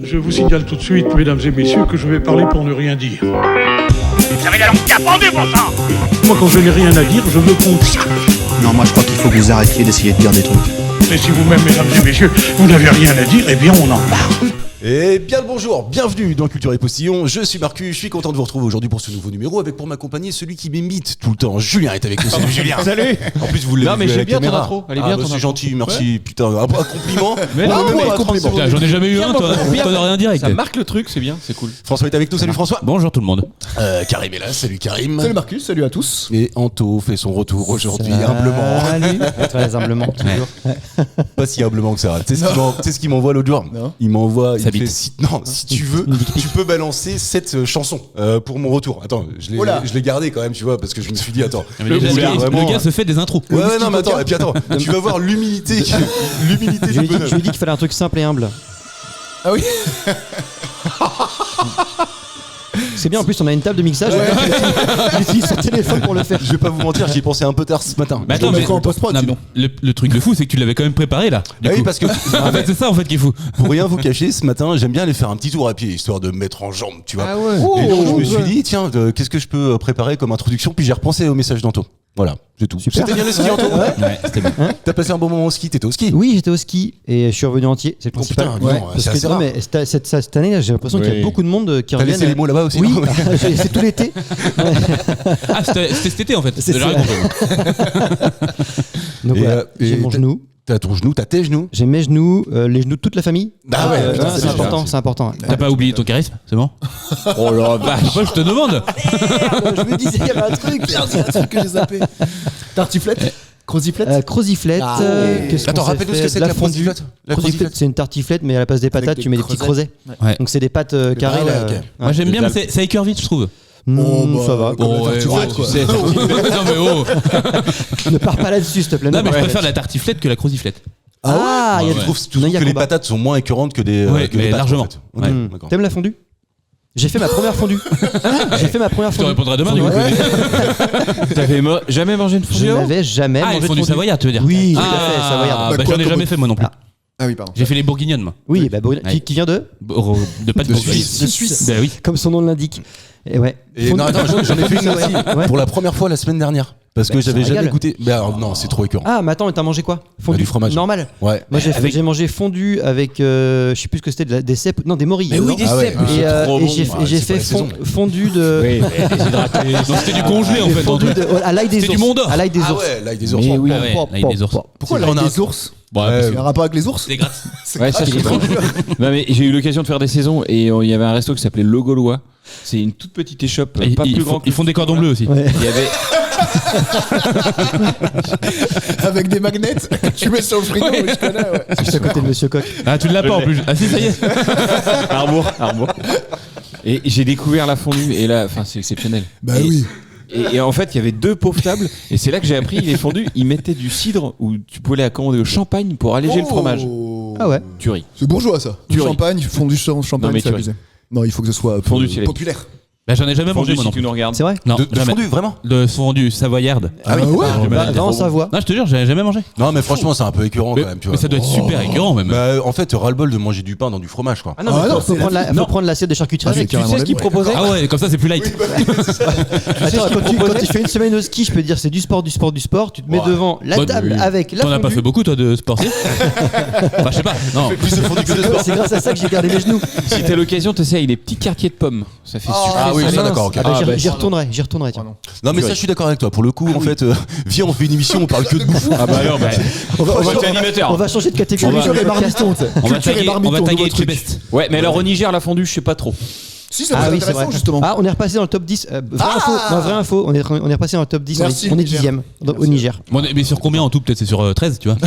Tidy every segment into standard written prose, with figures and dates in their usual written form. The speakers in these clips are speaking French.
Je vous signale tout de suite, mesdames et messieurs, que je vais parler pour ne rien dire. Vous avez la langue qui a pendu, bon sang. Moi, quand je n'ai rien à dire, je me confie. Non, moi je crois qu'il faut que vous arrêtiez d'essayer de dire des trucs. Et si vous-même, mesdames et messieurs, vous n'avez rien à dire, eh bien, on en parle. Et bien le bonjour, bienvenue dans Culture et Postillon, je suis Marcus, je suis content de vous retrouver aujourd'hui pour ce nouveau numéro avec pour m'accompagner celui qui m'imite tout le temps, Julien est avec nous, salut Julien. Salut. En plus vous l'avez Non mais vu à j'ai la bien ton caméra. intro, elle est bien ton c'est intro. gentil, merci, putain, un compliment. Mais non, même mais pas 30 compliment. secondes. J'en ai jamais eu un, toi t'en as rien direct. Ça marque le truc, c'est bien, c'est cool. François est avec nous, salut François. Bonjour tout le monde. Karim est là, salut Karim. Salut Marcus, salut à tous. Et Anto fait son retour aujourd'hui, humblement. Salut. Très humblement, toujours. Pas si humblement que ça. Tu sais ce qu'il m'envoie l'autre jour? Non. Il m'envoie, il Sa me fait, bite. si tu veux, tu peux balancer cette chanson pour mon retour. Attends, je l'ai gardé quand même, tu vois, parce que je me suis dit, attends. Le gars se fait des intros. Ouais, non, mais attends, et puis attends, tu vas voir l'humilité du bonhomme. Je lui ai dit qu'il fallait un truc simple et humble. Ah oui. C'est bien, en plus on a une table de mixage. Il utilise son téléphone pour le faire. Je vais pas vous mentir, j'y ai pensé un peu tard ce matin. Mais attends, mais en post-prod, non, sinon. mais le truc de fou, c'est que tu l'avais quand même préparé là. Du Ah oui, coup. parce que En fait, c'est ça en fait qui est fou. pour rien vous cacher, ce matin, j'aime bien aller faire un petit tour à pied, histoire de me mettre en jambe, tu vois. Ah ouais. Et donc, je me suis dit, tiens, qu'est-ce que je peux préparer comme introduction? Puis j'ai repensé au message d'Anto. Voilà, c'est tout. Super. C'était bien le ski, Anto? Ouais, c'était bien. T'as passé un bon moment au ski? T'étais au ski? Oui, j'étais au ski et je suis revenu entier. C'est le Oh, principal. putain, dis donc, Parce c'est que assez non, rare. mais cette année, là, j'ai l'impression qu'il y a Oui. beaucoup de monde qui T'as reviennent. laissé les mots là-bas aussi? Oui, non c'est tout l'été. Ah, c'était cet été en fait. C'est J'ai ça. rien compris. Donc Et, voilà, j'ai et mon t'as- genou, T'as ton genou, t'as tes genoux? j'ai mes genoux, les genoux de toute la famille. Ah ouais, putain, c'est c'est important, bien. c'est important. T'as pas oublié ton charisme, c'est bon? Oh la vache. Moi je te demande. Je me disais, il y avait un truc. Merde, il y a un truc que j'ai zappé. Tartiflette Croziflette Croziflette. Ah, qu'est-ce qu'on Attends, s'est rappelle-nous ce fait que c'est que La la fondue. croziflette. La Croziflette, croziflette. c'est une tartiflette, mais à la place des patates, des tu mets des petits crevettes. creusets. Ouais. Donc c'est des pâtes carrées. Ah ouais, là. ok. Ouais. Moi j'aime bien, mais ça écœure vite, je trouve. Ça va. Oh, ouais, tartiflette, tu quoi. sais. Non mais oh. Ne pars pas là-dessus, s'il te plaît. Non mais je Ouais. préfère la tartiflette que la croziflette. Ah, il y a Tu des trouves Non, il y a que les combat. patates sont moins écœurantes que des Ouais, que mais les pâtes, largement. en fait. Ouais. D'accord. T'aimes la fondue? J'ai fait ma première fondue. J'ai fait ma première Je te fondue. répondrai demain du coup. T'avais jamais mangé une Je fondue? n'avais jamais Ah, mangé ils de font du fondue. savoyard, tu veux dire? Oui, tout à Ah, fait, savoyard. bah, Bah, j'en quoi, ai jamais fait moi non plus. Ah oui, pardon. J'ai fait les bourguignonnes moi. Oui, bah, Ouais. qui vient de De pâte De bourguignonne. Suisse. Bah oui. Comme son nom l'indique. Et ouais. Et non, attends, j'en ai fait une aussi Ouais. pour la première fois la semaine dernière. Parce que Bah, j'avais ça jamais régale. goûté. Bah alors, non, c'est trop écœurant. Ah, mais attends, t'as mangé quoi? Fondue. Du fromage. Normal. Ouais. Moi Avec- j'ai mangé fondue avec je sais plus ce que c'était, des cèpes, non des morilles. Mais oui, non des Ah ouais. cèpes. Et, trop et bon. j'ai Ah, j'ai c'est fait pas la saison. fondue de Oui, déshydraté. Donc c'était du congelé en fait. fondue à l'ail des C'est ours. du Mont d'Or. À l'ail des Ah ours. ouais, l'ail des ours. Mais oui, Ah ouais, pop, l'ail des pop, ours. pop. Pourquoi On là, a des ours Bon, Ouais, parce Il y a un rapport avec les ours que des grattes. Ouais, ça, c'est Non mais j'ai eu l'occasion de faire des saisons et il y avait un resto qui s'appelait Le Gaulois. C'est une toute petite échoppe, pas plus grand que Ils font des cordons bleus aussi. Ouais. Il y avait avec des magnets que tu mets sur le frigo, oui, je connais, ouais. Juste à côté de Monsieur Coq. Ah tu l'as pas en plus. Ah si ça y est. Arbour. Et j'ai découvert la fondue et là, enfin c'est exceptionnel. Bah Et- oui. Et en fait, il y avait deux pauvres tables et c'est là que j'ai appris les fondues. Ils mettaient du cidre ou tu pouvais la commander au champagne pour alléger le fromage. Ah ouais. Tuerie. C'est bourgeois ça. Du Tuerie. champagne, fondu champagne, Non, mais c'est tu abusé. Non, il faut que ce soit Fondu, c'est la- populaire. Bah j'en ai jamais mangé Fondue, moi si non tu plus. nous regardes. C'est vrai. Non, De jamais. fondue, vraiment? De fondue savoyarde. Ah ouais. Va en Savoie. Non je te jure j'ai jamais mangé. Non, mais franchement, c'est un peu écœurant Mais, quand même, tu mais vois. ça doit être super écœurant même. Bah, en fait, ras-le-bol de manger du pain dans du fromage, quoi. Ah non, Ah mais non, faut c'est prendre la- faut prendre l'assiette de charcuterie avec. Tu sais ce qu'ils Ouais. proposaient Ah ouais comme ça c'est plus light. Attends, quand tu fais une semaine au ski, je peux te dire c'est du sport, tu te mets Ouais. devant la Bah, table oui. avec la T'en as pas fondue. fait beaucoup toi de sportif? Bah je sais pas. Non. Plus de fondue que de sport. C'est grâce à ça que j'ai gardé mes genoux. Si t'as l'occasion, t'essayes les petits quartiers de pommes. Ça fait sucré. Ah oui, salé. ça, d'accord, ok. Ah bah, Ah, bah, j'y retournerai, tiens. Non, mais ça, je suis d'accord avec toi. Pour le coup, en fait, viens, on fait une émission, on parle que de bouffe. Ah bah alors, bah, On va animateur. on va changer de catégorie. On va- sur les Marmitons, tu sais. On va Culture et taguer marmiton, nouveau les truc. best. Ouais, mais alors au Niger, la fondue, je sais pas trop. Si, ça va Ah être oui, c'est intéressant vrai. justement. Ah, on est repassé dans le top 10. Vraie info. On est repassé dans le top 10. Merci, On est Niger. 10ème au Niger. Bon, mais sur combien en tout? Peut-être c'est sur 13, tu vois.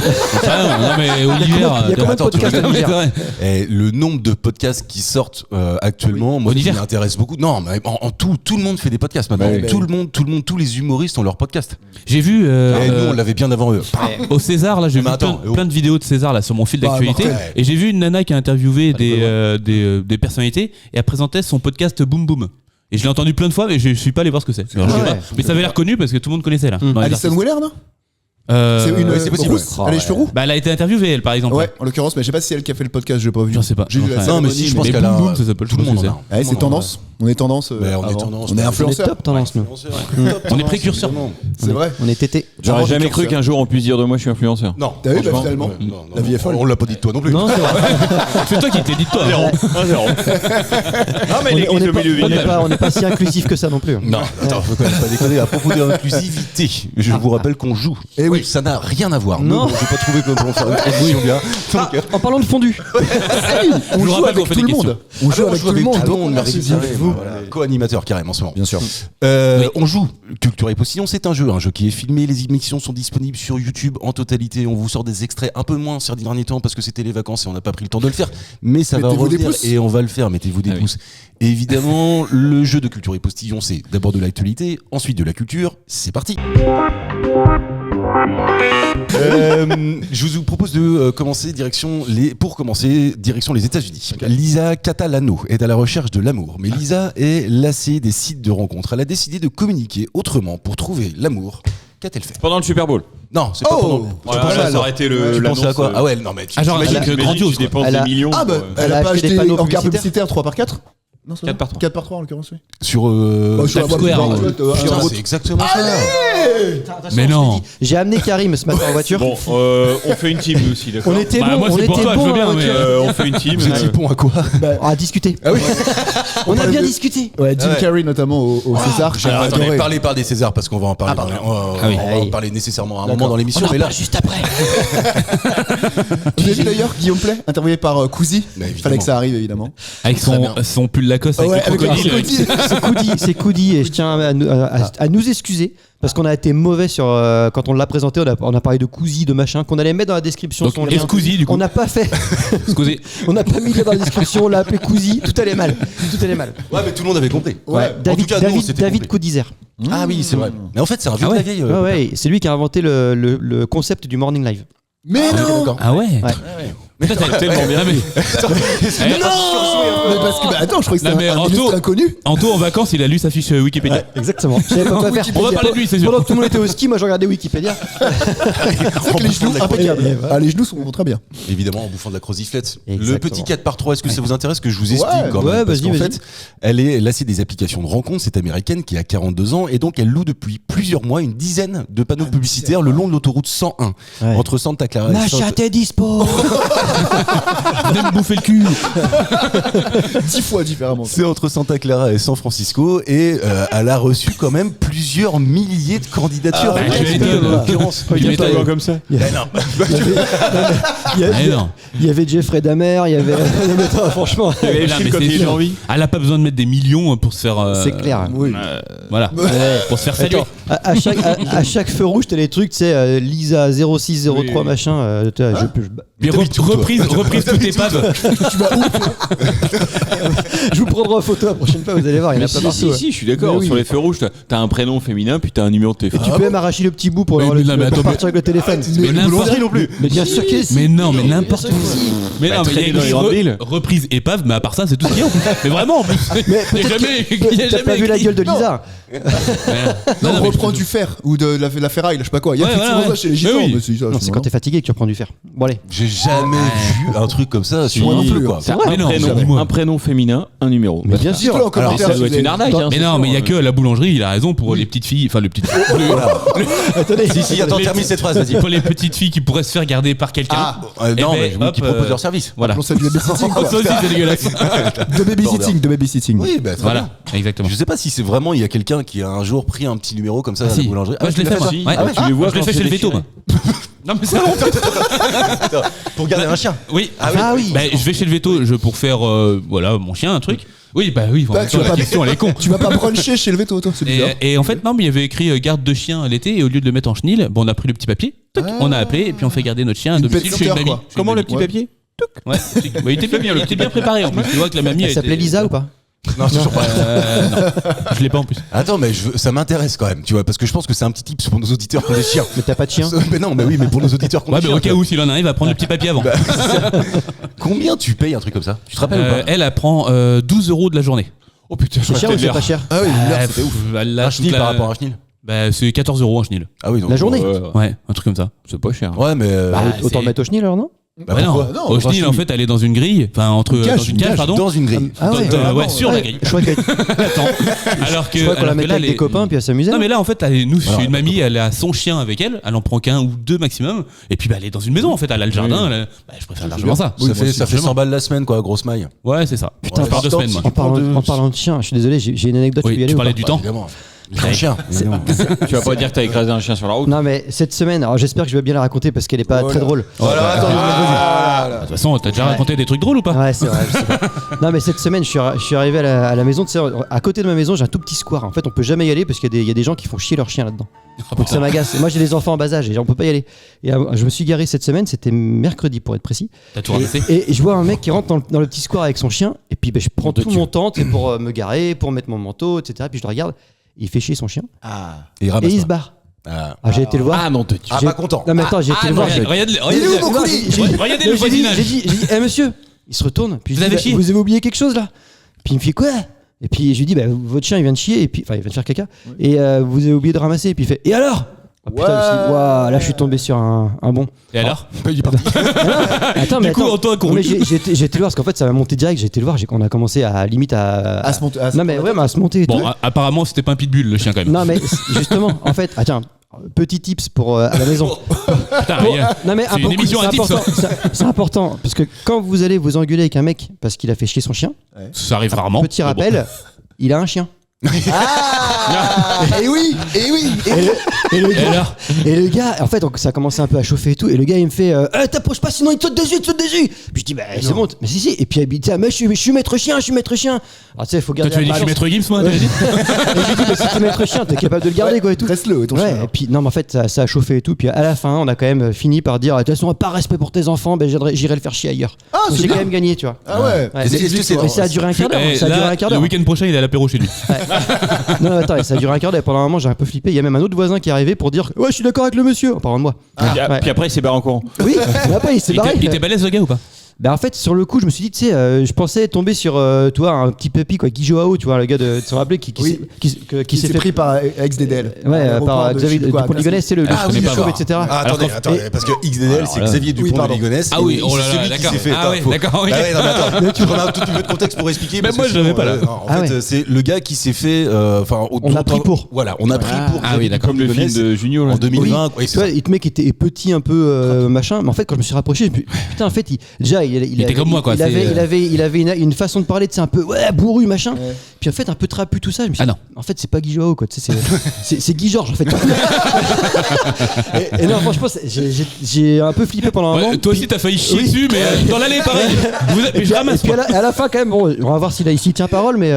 Ah, non, mais au Niger. Il y a combien de attends, tu podcasts au Non, mais c'est Niger? vrai. Et le nombre de podcasts qui sortent actuellement, moi, Au qui Niger. m'intéresse beaucoup. Non, mais en tout le monde fait des podcasts maintenant. Ouais, Tout le monde, tous les humoristes ont leur podcast. J'ai vu Et nous, on l'avait bien avant eux. au César, là, j'ai vu Mais attends, plein de vidéos de César là sur mon fil Bah, d'actualité, mortel. et j'ai vu une nana qui a interviewé des personnalités et elle présentait son podcast Boom Boom. Et je l'ai entendu plein de fois, mais je suis pas allé voir ce que c'est. Alors, je sais ouais. pas. Mais ça avait l'air connu parce que tout le monde connaissait là. dans les Alison artistes. Weller, non C'est une c'est possible. rousse. Elle a les cheveux roux. Bah, elle a été interviewée, elle, par exemple. Ouais, en l'occurrence, mais je sais pas si c'est elle qui a fait le podcast, j'ai pas vu. Je sais pas. J'ai vu la Enfin, Non, mais cérémonie, si, je pense mais qu'elle a. Boum Boum, ça s'appelle, Tout le monde en a. Ouais, c'est tendance. On est tendance. Mais on est avant. tendance. On est On est influenceur. top tendance, nous. On est précurseurs. C'est vrai. On est tété. J'aurais Vraiment jamais du cru curseur. qu'un jour on puisse dire de moi je suis influenceur. Non. T'as vu, bah, franchement, finalement, non, la vie est folle. On l'a pas dit de toi non plus. Non, c'est vrai. C'est toi qui te l'as dit de toi. On n'est pas si inclusif que ça non plus. Non, attends, faut quand même pas déconner. À propos de l'inclusivité, je vous rappelle qu'on joue. Eh oui. Ça n'a rien à voir. Non. J'ai pas trouvé comment faire une transition bien. Ah, en parlant de fondu. On vous joue rappelle avec qu'on fait tout des le monde. On joue avec tout le monde. Merci vous. Co-animateur carrément en ce moment. Bien sûr. On joue Culture et Postillon, c'est un jeu qui est filmé, les émissions sont disponibles sur YouTube en totalité, on vous sort des extraits un peu moins ces derniers temps parce que c'était les vacances et on n'a pas pris le temps de le faire, mais ça va Mettez-vous des revenir pouces. et on va le faire, mettez-vous des pouces. Et évidemment, le jeu de Culture et Postillon, c'est d'abord de l'actualité, ensuite de la culture, c'est parti. Je vous propose de commencer direction les États-Unis. Lisa Catalano est à la recherche de l'amour, mais Lisa est lassée des sites de rencontres. Elle a décidé de communiquer autrement pour trouver l'amour. Qu'a-t-elle fait? Pendant le Super Bowl. Non, c'est pas pendant. Ça aurait été le. Tu pensais à quoi? Ah ouais, non mais. Ah, genre un truc grandiose. Tu dépenses Elle a- des millions. Ah bah, pour, elle a pas acheté acheté des panneaux en carte publicitaires. publicitaire 3x4 Non, 4 par 3. 4 par 3 en l'occurrence, oui. Sur. Sur la Times voie Square, publique, Putain, un c'est exactement ça. Mais non. J'ai amené Karim ce matin en voiture. Bon, on fait une team nous aussi, d'accord. On était Bah, bon, moi, on c'est était pour toi, je bon veux bien, en mais voiture. On fait une team. Vous étiez bon à quoi? À discuter. Ah oui. On a bien de- discuté. Ouais, Jim Ouais. Carrey notamment au César. J'ai Alors, attendez, adoré. parlez des Césars parce qu'on va en parler. Ah, on va en parler nécessairement à un moment dans l'émission, mais là. juste après. Vous avez vu d'ailleurs Guillaume Play, interviewé par Cousy. Mais évidemment. Fallait que ça arrive évidemment. Avec son pull Lacoste avec Ouais, les avec crocodiles. le crocodile. C'est Coudi et je tiens à nous excuser parce qu'on a été mauvais sur quand on l'a présenté. On a parlé de Cousy, de machin qu'on allait mettre dans la description. Donc, son lien. Escousi, du coup. On n'a pas fait. Excusez. On n'a pas mis le dans la description. On l'a appelé Cousy. Tout allait mal. Ouais, mais tout le monde avait compris. Ouais. En tout cas, nous, on s'était David compris. Coudizer. Ah oui, c'est vrai. Mais en fait, c'est un vieux de la vieille. Ouais, ouais, c'est lui qui a inventé le concept du morning live. Mais non. Ah ouais. Putain, t'as tellement bien aimé. Mais parce que bah, attends, je crois que Non, c'était mais un Anto- illustre inconnu. Anto en vacances, il a lu sa fiche Wikipédia. Exactement. Je savais pas quoi faire. On va parler de lui, c'est sûr. Pendant que tout le monde était au ski, moi je regardais Wikipédia. C'est que les genoux impeccables. Ah, les genoux sont très bien. Évidemment, en bouffant de la croziflette. Le Exactement. petit 4x3, est-ce que ça vous intéresse que je vous explique quand même? ouais, Parce vas-y, qu'en vas-y. fait, elle est lassée des applications de rencontres, cette américaine qui a 42 ans, et donc elle loue depuis plusieurs mois une dizaine de panneaux publicitaires le long de l'autoroute 101, Ouais. entre Santa Clara et Macha, t'es dispo. Venez me bouffer le cul. 10 fois différemment. C'est entre Santa Clara et San Francisco, et elle a reçu quand même plusieurs milliers de candidatures. bah, tu m'étonnes. en l'occurrence. Tu m'étonnes. comme ça. Il y Mais non. il y avait Jeffrey Dahmer, il y avait. Non, mais attends, franchement. Non, mais c'est sûr. Elle a pas besoin de mettre des millions pour se faire. C'est clair. Oui. Voilà. Pour se faire saluer. Attends, à chaque feu rouge, t'as les trucs, tu sais, Lisa 0603 machin. Mais reprise toute épave. Je vous prendrai en photo la prochaine fois, vous allez voir, il y en a pas partout. Si, je suis d'accord. Mais oui. Sur les feux rouges, t'as un prénom féminin, puis t'as un numéro de téléphone. Tu peux même arracher le petit bout pour Mais avoir non, mais attends, pour partir avec le téléphone. Mais n'importe non plus. Mais bien sûr que si. Mais non, mais n'importe où. Mais non, mais il y a traîner dans les écrit grandes villes. reprise épave, mais à part ça, c'est tout ce qu'il y a. Mais vraiment, en plus. Mais Il y a peut-être jamais. que- il y a T'as jamais pas vu la écrit. gueule de Lisa? Non, on mais reprend je- du fer ou de la ferraille, là, je sais pas quoi. Il y a Ouais, effectivement voilà, ça chez les ouais. gitans. Mais oui. Mais c'est ça, Non, c'est quand t'es fatigué que tu reprends du fer. Bon, allez. J'ai jamais vu un truc comme ça sur Moi non un plus, quoi. C'est Mais non, un dis-moi. prénom féminin, un numéro. Mais bien Dites-le sûr. en commentaire. ça si doit vous être une avez- arnaque. hein, Mais c'est non, sûr. mais il y a que la boulangerie, il a raison pour les petites filles, enfin les petites filles. Attendez. Si, attends, termine cette phrase, vas-y. Pour les petites filles qui pourraient se faire garder par quelqu'un. Ah, Non, Eh mais ben, oui, hop, qui proposent leur service. Voilà. on sait du babysitting. Ça aussi, c'est dégueulasse. De babysitting. Oui, bah, très Voilà, bien. exactement. Je sais pas si c'est vraiment il y a quelqu'un qui a un jour pris un petit numéro comme ça à la Si. boulangerie. Ouais, je l'ai tu fait l'as moi. Si. Ouais. Ah ouais, tu les vois Je l'ai quand fait c'est chez le veto. déchiré. Non mais c'est bon. Attends, pour garder un chien. Oui. Ah oui. Bah, je vais chez le veto pour faire voilà mon chien un truc. Oui bah oui. Bah, tu vas la pas- question elle est con. Tu vas pas bruncher chez le veto, toi, c'est bizarre. Et en fait non mais il y avait écrit garde de chien à l'été et au lieu de le mettre en chenil, bon on a pris le petit papier, toc, on a appelé et puis on fait garder notre chien à Une domicile pet chez une center, mamie. quoi. Chez Comment une le mamie. petit papier Ouais. Bah, il était bien préparé en plus. Tu vois que la mamie Elle s'appelait Lisa ou pas? Non, toujours pas. Non, je l'ai pas en plus. Attends, mais ça m'intéresse quand même, tu vois, parce que je pense que c'est un petit tips pour nos auditeurs qui ont des chiens. Mais t'as pas de chien? Mais non, mais oui, mais pour nos auditeurs qui ont Ouais des bah au chiens. cas où s'il en arrive à prendre le petit papier avant. Combien tu payes un truc comme ça? Tu te rappelles ou pas? Elle prend 12 € de la journée. Oh putain, C'est cher ou c'est pas cher? Ah oui, Ah, merde, c'était ouf. là, Un toute chenil la- par rapport à un chenil? Bah, c'est 14 € un chenil. Ah oui, donc, La journée. Ouais, un truc comme ça. C'est pas cher. Ouais, mais. Autant c'est- mettre au chenil alors, non? Bah, Ouais, non. pourquoi Non, Au chenil, en fait, elle est dans une grille. Enfin, dans une cage, pardon. Dans une grille. Ah ouais. Ouais, sur la grille. Je crois qu'elle- Alors que, je crois qu'on la alors que mettait là, avec des copains puis elle s'amusait. Non mais là en fait nous Alors, chez une mamie elle a son chien avec elle en prend qu'un ou deux maximum et puis bah elle est dans une maison en fait elle a le jardin je préfère largement ça. Ça fait 100 balles la semaine, quoi, grosse maille. Ouais c'est ça. Putain, Je pars 2 semaines moi. En parlant de chien, je suis désolé, j'ai une anecdote. Oui, tu veux y aller tu ou parlais pas du temps. Évidemment. Un chien. évidemment. Tu vas pas dire que t'as écrasé un chien sur la route. Non mais cette semaine, alors j'espère que je vais bien la raconter parce qu'elle est pas très drôle. Voilà, attends, De toute façon t'as déjà raconté des trucs drôles ou pas? Ouais, c'est vrai. Je sais pas. Non, mais cette semaine, je suis arrivé à la maison. Tu sais, à côté de ma maison, j'ai un tout petit square. En fait, on peut jamais y aller parce qu'il y a des gens qui font chier leur chien là-dedans. Donc ça m'agace. Moi, j'ai des enfants en bas âge et on peut pas y aller. Et je me suis garé cette semaine. C'était mercredi pour être précis. T'as tout ramassé? Et je vois un mec qui rentre dans le petit square avec son chien. Et puis, je prends tout mon temps tu sais, pour me garer, pour mettre mon manteau, etc. Puis je le regarde. Il fait chier son chien Et il et ramasse il pas. se barre. Ah, J'ai été le voir. Ah non, tu Ah, pas content. Non mais attends, j'ai été le voir. Regardez J'ai le dit, voisinage. eh monsieur, il se retourne. Puis Vous je dis, avez chié vous avez oublié quelque chose là? Puis il me fait quoi? Et puis je lui dis, bah, votre chien il vient de chier, et puis enfin il vient de faire caca, et vous avez oublié de ramasser. Et puis il fait, et alors? Ah, putain, je me suis dit, waouh, là je suis tombé sur un bon. Et alors? il est parti. Attends, Du coup Antoine a non, mais couru. j'ai été le voir parce qu'en fait ça m'a monté direct. J'ai été le voir, on a commencé à limite à se monter. non mais ouais, mais à se monter. Et Bon tout. apparemment c'était pas un pitbull le chien quand même. Non mais justement, en fait, tiens, petit tips pour à la maison. Putain, Non mais C'est une émission à tips, c'est important parce que quand vous allez vous engueuler avec un mec parce qu'il a fait chier son chien, ça arrive rarement. petit rappel, il a un chien. Et oui, et oui, et oui. Et le gars, en fait, ça a commencé un peu à chauffer et tout. Et le gars, il me fait t'approches pas, sinon il te saute dessus, Puis je dis, bah c'est bon, mais si. Et puis, tu sais, mais je suis maître chien. Alors, tu sais, il faut Toi garder. tu as dit la je suis balance. maître Gims moi t'as dit? Et j'ai dit, bah, si t'es maître chien, t'es capable de le garder, quoi, et tout. Reste-le, ton Ouais, chien. et puis, non, mais en fait, ça a chauffé et tout. Puis à la fin, on a quand même fini par dire, de toute façon, par respect pour tes enfants, ben, j'irai le faire chier ailleurs. Ah, Donc, c'est j'ai quand bien. même gagné, tu vois. Ah ouais. Ouais. Est-ce que c'est- Mais ça a duré un quart d'heure. Eh, Ça a duré là, un quart le d'heure. week-end prochain il est à l'apéro chez lui. Non, attends, ça a duré un quart d'heure. Pendant un moment, j'ai un peu flippé. Il y a même un autre voisin qui est arrivé pour dire, ouais, je suis d'accord avec le monsieur, en parlant de moi. Ouais. Puis après, il s'est barré en courant. Oui, mais après, il s'est barré. Il était balèze le gars ou pas? Bah en fait sur le coup je me suis dit tu sais je pensais tomber sur tu vois un petit papy quoi Guy Joao tu vois le gars de se rappeler qui Oui. qui s'est fait pris par ex-DDL. ouais par Xavier Dupont-Ligonnès c'est le Ah, je connais pas, chauve moi. etc. Ah, attendez, parce que XDL, c'est Xavier Oui, Dupont pardon. de Ligonnès. Ah oui, oh là c'est là, celui qui d'accord. s'est fait. Ah ouais, d'accord, ok. Bah ouais, non, mais attends, tu prends un tout petit peu de contexte pour expliquer. Mais parce moi, que je l'avais sinon, pas, là. En Ah fait, ouais. c'est le gars qui s'est fait. Enfin, On a pris pour. Voilà, on a pris pour. Ah oui, d'accord. Comme le film Ligonnès de Junio. là. en 2020. Oui, Tu vois, le mec était petit un peu machin, mais en fait quand je me suis rapproché, je me suis dit, putain en fait il était comme moi, quoi, il avait une façon de parler, c'est un peu ouais bourru machin, puis en fait un peu trapu tout ça. Je me suis dit, Ah non. en fait c'est pas Guy Joao quoi, tu sais, c'est Guy Georges en fait. et non franchement j'ai un peu flippé pendant un moment. Toi aussi t'as failli chier Oui. dessus mais dans l'allée pareil. Et Je ramasse. puis à la fin quand même, bon, on va voir s'il tient parole, mais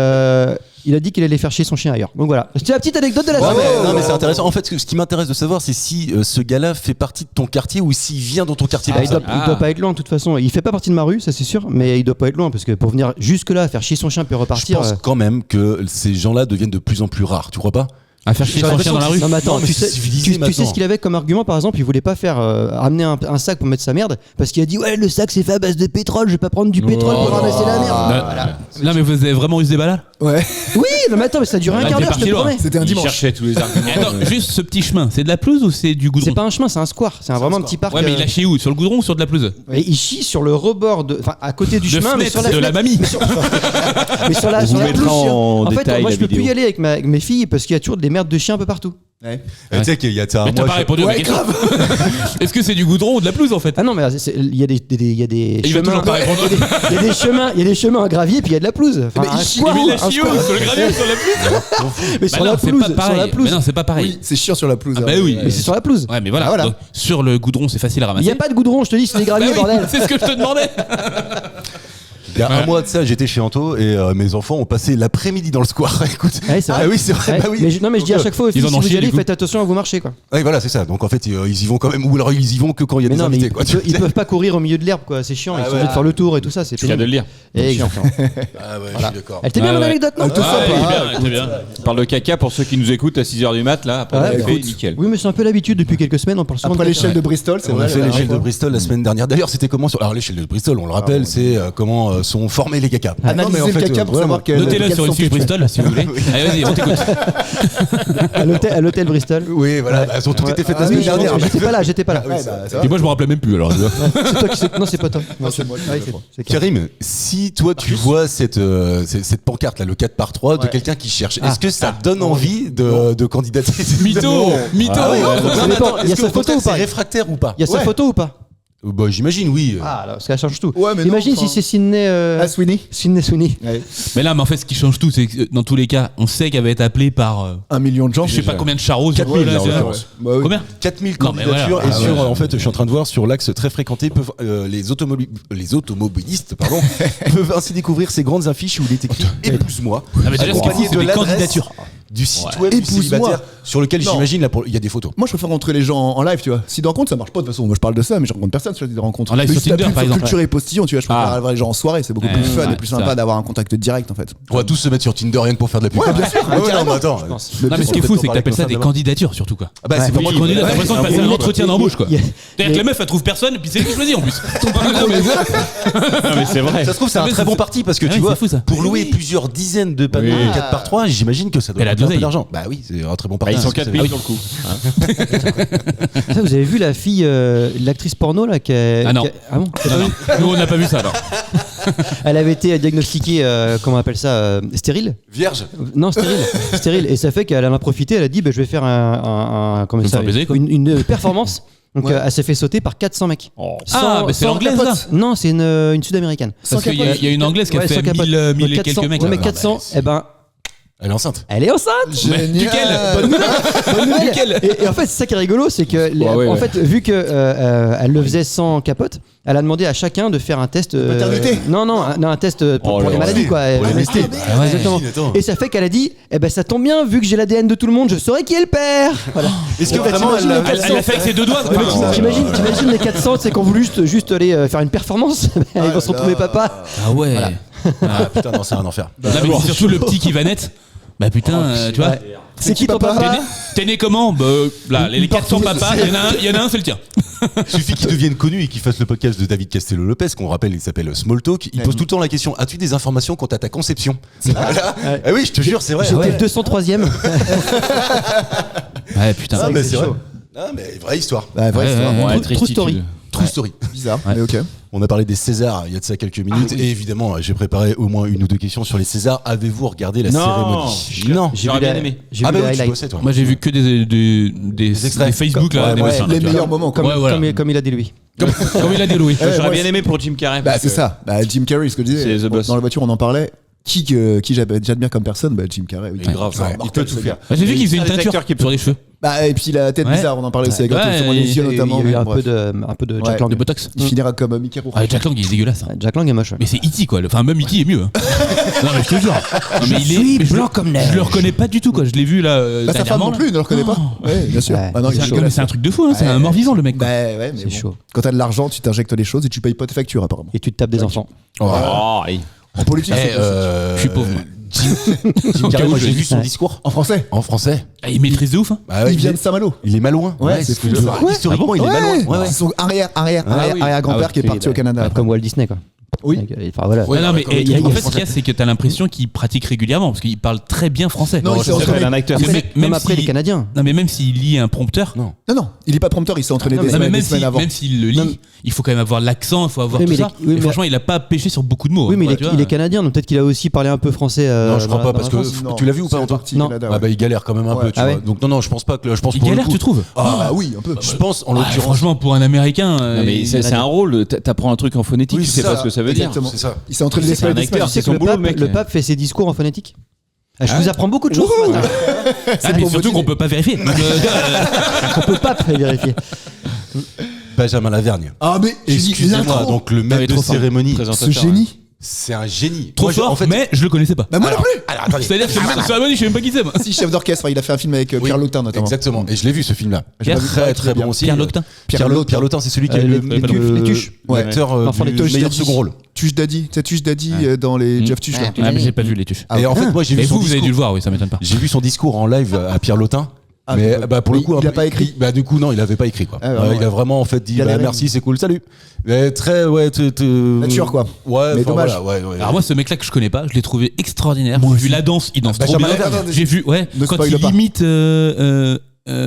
il a dit qu'il allait faire chier son chien ailleurs. Donc voilà, c'était la petite anecdote de la Ouais, semaine. non mais c'est intéressant. En fait, ce qui m'intéresse de savoir, c'est si ce gars-là fait partie de ton quartier ou s'il vient dans ton quartier. Ah, comme il doit pas être loin de toute façon. Il fait pas partie de ma rue, ça c'est sûr, mais il doit pas être loin parce que pour venir jusque là, faire chier son chien puis Je repartir. pense quand même que ces gens-là deviennent de plus en plus rares. Tu crois pas? À faire chier son chien dans la rue. Non mais attends, Non, mais tu c'est sais, civilisé tu sais maintenant. ce qu'il avait comme argument par exemple, il voulait pas faire amener un sac pour mettre sa merde parce qu'il a dit ouais le sac c'est fait à base de pétrole, je vais pas prendre du pétrole pour ramasser la merde. Non mais vous avez vraiment eu ce débat là? Ouais. Oui, non mais attends, mais ça a duré un Là, quart t'es d'heure, je parti te loin. promets. C'était un Il dimanche. cherchait tous les arguments. Attends, juste ce petit chemin, c'est de la pelouse ou c'est du goudron? C'est pas un chemin, c'est un square, c'est vraiment un petit parc. Ouais mais il a chié où? Sur le goudron ou sur de la pelouse? Et il chie sur le rebord de, enfin à côté du De chemin, mais fenêtre, sur la de la fenêtre. mamie. Mais sur la On vous pelouse. mettra en fait, détail moi la je peux plus vidéo. y aller avec mes filles parce qu'il y a toujours des merdes de chiens un peu partout. Ouais. Tu sais qu'il y a ça. Mais t'as pas répondu à ma question. Est-ce que c'est du goudron ou de la pelouse en fait? Ah non, mais il y a des Il va chemins. toujours pas répondre. Il y a des chemins en gravier puis il y a de la pelouse. Enfin, Mais un il chie, square, Mais il a un chié où? square. Sur le gravier ou sur la pelouse? Mais sur Bah la non, c'est pelouse, pas sur pareil. la pelouse. Mais non, c'est pas pareil. Oui, c'est chiant sur la pelouse. Ah bah oui. Mais c'est sur la pelouse. Ouais mais voilà. Ah, voilà. Donc, sur le goudron c'est facile à Il ramasser. n'y a pas de goudron, je te dis, c'est des Bah graviers, oui, bordel. c'est ce que je te demandais. Il y a un mois de ça, j'étais chez Anto et mes enfants ont passé l'après-midi dans le square. Écoute. Ouais, c'est vrai. Ah oui, c'est vrai. Ouais, Bah oui. mais non, mais je dis à chaque fois aux Ils filles, en si ont vous y chié, allez, du coup. faites attention à vous marcher quoi. Oui, voilà, c'est ça. Donc en fait, ils y vont quand même. Ou alors ils y vont que quand il y a Mais des non, mais invités. Quoi. ils peuvent pas courir au milieu de l'herbe quoi, c'est chiant, ils sont obligés de faire le tour et tout ça, c'est Tu viens de le pénible. lire. Exactement. Ah ouais, je suis d'accord. Elle était bien Ah mon ouais. anecdote, non Tout ça, Ouais, pas. il est bien. On parle de caca pour ceux qui nous écoutent à 6h du mat là. Après, Ouais, on a fait écoute. nickel. Oui, mais c'est un peu l'habitude depuis quelques semaines, on parle souvent Après de l'échelle de Bristol, c'est On vrai. a fait la l'échelle dernière de Bristol la semaine dernière. D'ailleurs, c'était comment sur... Alors l'échelle de Bristol, on le rappelle, c'est comment sont formés les caca. Analyser le caca pour savoir quel. Notez-le quels sur une sont fiche faits. Bristol, si vous voulez. Allez, vas-y, on t'écoute. À l'hôtel Bristol. Oui, voilà, elles ont toutes été faites la Ah oui, semaine dernière. j'étais pas là. Ouais, bah, ça va. Et moi, je me rappelais même plus alors. C'est toi qui sais. Non, c'est pas toi. Non, c'est moi qui Ah oui, le prends. c'est Karim. Karim, si toi tu vois cette pancarte là, le 4x3 de quelqu'un qui cherche, est-ce que ça donne envie de candidater? Mytho. Ah oui, Ça dépend. Il y a sa photo ou c'est pas réfractaire ou pas? Il y a sa photo ou pas? Bah j'imagine oui. Ah, alors, parce que ça change tout. Ouais, mais non, Imagine enfin- si c'est Sydney. Ah, Sweeney. Sweeney. Mais là, mais en fait, ce qui change tout, c'est que dans tous les cas, on sait qu'elle va être appelée par 1 million de gens. je sais pas combien de charros. 4000 là, en c'est- l'occurrence. Bah oui. Combien 4000 Non, mais candidatures voilà. et sur en fait je suis en train de voir sur l'axe très fréquenté les automobilistes peuvent ainsi découvrir ces grandes affiches où il est écrit épouse-moi Ah, mais déjà, ce qui est fou, accompagné c'est de des l'adresse candidatures. du site Ouais. web du Épouse-moi. célibataire sur lequel Non. j'imagine là il y a des photos. Moi, je préfère rencontrer les gens en live, tu vois. Si de rencontre, ça marche pas de toute façon. Moi, je parle de ça, mais je rencontre personne sur des rencontres. En live Mais sur si t'as Tinder, plus par sur exemple. Culture et postillon, tu vois. Je préfère Ah. avoir les gens en soirée. C'est beaucoup Ouais, plus fun ouais, et plus ça. sympa d'avoir un contact direct, en fait. On va tous se mettre sur Tinder rien que pour faire de la pub. Ouais, bien sûr. Ah ouais, carrément. non, mais attends. Non, mais ce qui est fou, c'est que t'appelles ça des candidatures surtout quoi. Ah bah c'est Pour moi, candidat, t'as l'impression de passer un Ouais. entretien d'embauche quoi. Il y a- C'est-à-dire que la meuf elle trouve personne, puis c'est lui qui choisit en plus. Non, mais- Non, mais c'est vrai. Ça se trouve c'est Ah, un mais très c'est- bon parti parce que Ah tu oui, vois c'est fou, ça. pour louer plusieurs dizaines de panneaux Oui. 4x3 j'imagine que ça doit Elle a coûter un peu d'oseille. d'argent. Bah oui c'est un très bon Bah, parti. ils sont 4000 Ah oui. sur le coup. Ça, vous avez vu la fille, l'actrice porno là Ah non. Ah bon Non, non. Nous on n'a pas vu ça alors. Elle avait été diagnostiquée, comment on appelle ça, stérile. Vierge. Non, stérile. Et ça fait qu'elle en a profité. Elle a dit, bah, je vais faire comment Je vais ça, me faire baiser, quoi. une performance. Donc Ouais. elle s'est fait sauter par 400 mecs. Ah, mais c'est sans l'anglaise, capote. là. Non, c'est une sud-américaine. Parce qu'il y a une anglaise qui a Ouais, fait sans capote. 1000 Donc et 400, quelques mecs. ouais, mais là. 400, eh ben, Elle est enceinte. elle est enceinte. Mais duquel Bonne nouvelle. Duquel Et en fait, c'est ça qui est rigolo, c'est que ouais, en ouais. fait, vu que elle le faisait sans capote, elle a demandé à chacun de faire un test. paternité. Non, un test pour là les là. maladies quoi. Pour les MST. Ah ouais, Exactement. imagine, attends. Et ça fait qu'elle a dit, eh ben ça tombe bien, vu que j'ai l'ADN de tout le monde, je saurais qui est le père. Voilà. Est-ce que Ouais, vraiment t'imagines elle les Elle l'a fait avec ses deux doigts. Ouais, mais t'imagines les 400, c'est qu'on voulu juste aller faire une performance. Ils vont se retrouver papa. Ah ouais. Ah putain non c'est un enfer. Non, mais c'est surtout le petit qui va naître. Bah putain, tu vois. Ouais. C'est qui ton papa T'es papa né, t'es né comment Bah là, les 400 papas, il y en a un, c'est le tien. Il suffit qu'il devienne connu et qu'il fasse le podcast de David Castello-Lopez, qu'on rappelle, il s'appelle Small Talk. Il pose tout le temps la question: as-tu des informations quant à ta conception? Voilà. Ah oui, je te jure, c'est vrai. J'étais Ouais. le 203ème. Ouais, putain. Ah, mais c'est c'est vrai. chaud. Ah, mais vraie histoire. Bah, vrai, c'est vraiment Ouais, True tristitude. story. True story. bizarre. Mais ok. On a parlé des Césars il y a de ça quelques minutes. Et évidemment, j'ai préparé au moins une ou deux questions sur les Césars. Avez-vous regardé la Non. cérémonie? Non. J'ai J'aurais vu bien la- aimé. J'ai Ah vu bah les oui, tu highlights. bossais toi. Moi j'ai vu que des extraits. des Facebook là, Ouais, des ouais, machins. Les là, tu vois. meilleurs moments. Ouais, voilà. Comme il a dit lui. Comme il a dit Louis. Ouais, J'aurais moi, bien aimé pour Jim Carrey. Bah, parce c'est que- ça. Bah, Jim Carrey, ce que je disais. C'est The Boss. Dans la voiture, on en parlait. Qui j'admire comme personne? Bah, Jim Carrey. Oui. Il est grave, ça. Ouais. Il peut tout faire. Bah, j'ai vu qu'il faisait une C'est un teinture acteur qui peut- sur les cheveux. Bah, et puis la tête Ouais. bizarre, on en parlait aussi avec Ouais, sur les yeux et- notamment. Il y a eu mais un bref. peu de Ouais. Jack Lang. De Botox. Il finira comme Mickey Rourke. Ah, Jack Lang il est dégueulasse. Ouais, Jack Lang est moche. Ouais. Mais c'est E.T. quoi. Enfin, même E.T. est mieux. hein. Non, mais je te jure. Non, mais mais je le reconnais pas du tout quoi. Je l'ai vu là. Bah, sa femme dernièrement, non là. plus, ne le reconnaît pas. Ouais, bien sûr. Ouais. Ah non, il est C'est dégueulasse. un truc de fou, hein. C'est un mort vivant le mec. Bah quoi. ouais, mais C'est bon. chaud. Quand t'as de l'argent, tu t'injectes les choses et tu payes pas tes factures apparemment. Et tu te tapes des enfants. Oh, oui. En politique, c'est possible. Je suis pauvre. moi. Jim Carrey, moi j'ai vu son Ouais. discours En français. en français. Ah, il maîtrise de ouf. Hein. Bah ouais, Il vient de Saint-Malo. il est malouin. Ouais, c'est fou. fou, ça. Historiquement, il est malouin. Ouais, ouais. C'est son arrière-grand-père qui est parti au Canada. Comme Walt Disney quoi. Oui. Enfin voilà. Ouais, non, mais d'accord, et- mais en fait, il- ce qu'il y a, c'est que t'as l'impression qu'il pratique régulièrement parce qu'il parle très bien français. Non, il s'est Ça s'appelle entraîné. un acteur. Parce que Après, même même après si- les Canadiens. Non, mais même s'il lit un prompteur. Non. Non, il est pas prompteur, il s'est entraîné des Non, mais semaines avant. même s'il le lit, Non, mais- il faut quand même avoir l'accent, il faut avoir Oui, tout mais ça. il est- oui, Et mais- franchement, il a pas pêché sur beaucoup de mots. Oui, mais hein, tu vois. il est canadien, donc peut-être qu'il a aussi parlé un peu français. Non, je crois dans pas la- parce dans la que France. Non, tu l'as vu ou pas c'est Antoine? parti Non. Canada, Ah ouais. bah il galère quand même un Ouais. peu, tu Ah vois. ouais. Donc non, je pense pas que je pense Il pour le galère, coup- tu trouves Ah bah oui, un peu. Je pense en Ah, l'occurrence. franchement, pour un Américain. Non, mais c'est un rôle. T'apprends un truc en phonétique, Oui, tu sais c'est pas ça, ce que ça veut dire. Exactement. C'est ça. Il s'est entraîné C'est des semaines un des acteur, semaines. Tu sais c'est que son boulot, le mec. le pape fait ses discours en phonétique. Ah, je vous apprends beaucoup de choses. maintenant. Ah, mais surtout qu'on peut pas vérifier. Donc, On peut pas vérifier. Benjamin Lavergne. Ah mais Excusez-moi, l'intro. donc le il est maître de trop fort. cérémonie, Ce Présentateur, génie. c'est un génie. Trop Moi, fort, en fait, mais je le connaissais pas. Bah moi non plus. alors attendez. C'est-à-dire que c'est cérémonie, je sais même pas qui c'est. moi. Si, chef d'orchestre, il a fait un film avec Oui, Pierre Lautin notamment. Exactement. Et je l'ai vu ce film-là. Pierre- Très très bon aussi. Pierre Lautin. Pierre Lautin, c'est celui qui est Les le tuches. Ouais. l'acteur L'enfant du des Tuches meilleur Daddy. second rôle. Tuche Daddy, tu sais Tuche Daddy dans les Jeff Tuche là. Ah, mais j'ai pas vu les tuches. Ah, Et en fait, moi j'ai Mais vu son vous avez dû discours. le voir, oui, ça m'étonne pas. J'ai vu son discours en live à Pierre Lautin. Ah, mais mais pour le coup, il a pas écrit. Bah du coup non, il avait pas écrit quoi. Ah, vraiment, Il a vraiment en fait dit Galéré. merci, c'est cool, salut. Mais très Nature, quoi. Ouais, Mais enfin, dommage. voilà, ouais. Alors moi, ce mec-là que je connais pas, je l'ai trouvé extraordinaire. Moi J'ai aussi. vu la danse, il danse trop Benjamin bien. Lavergne. J'ai vu, ouais, Ne quand spoil il pas. imite,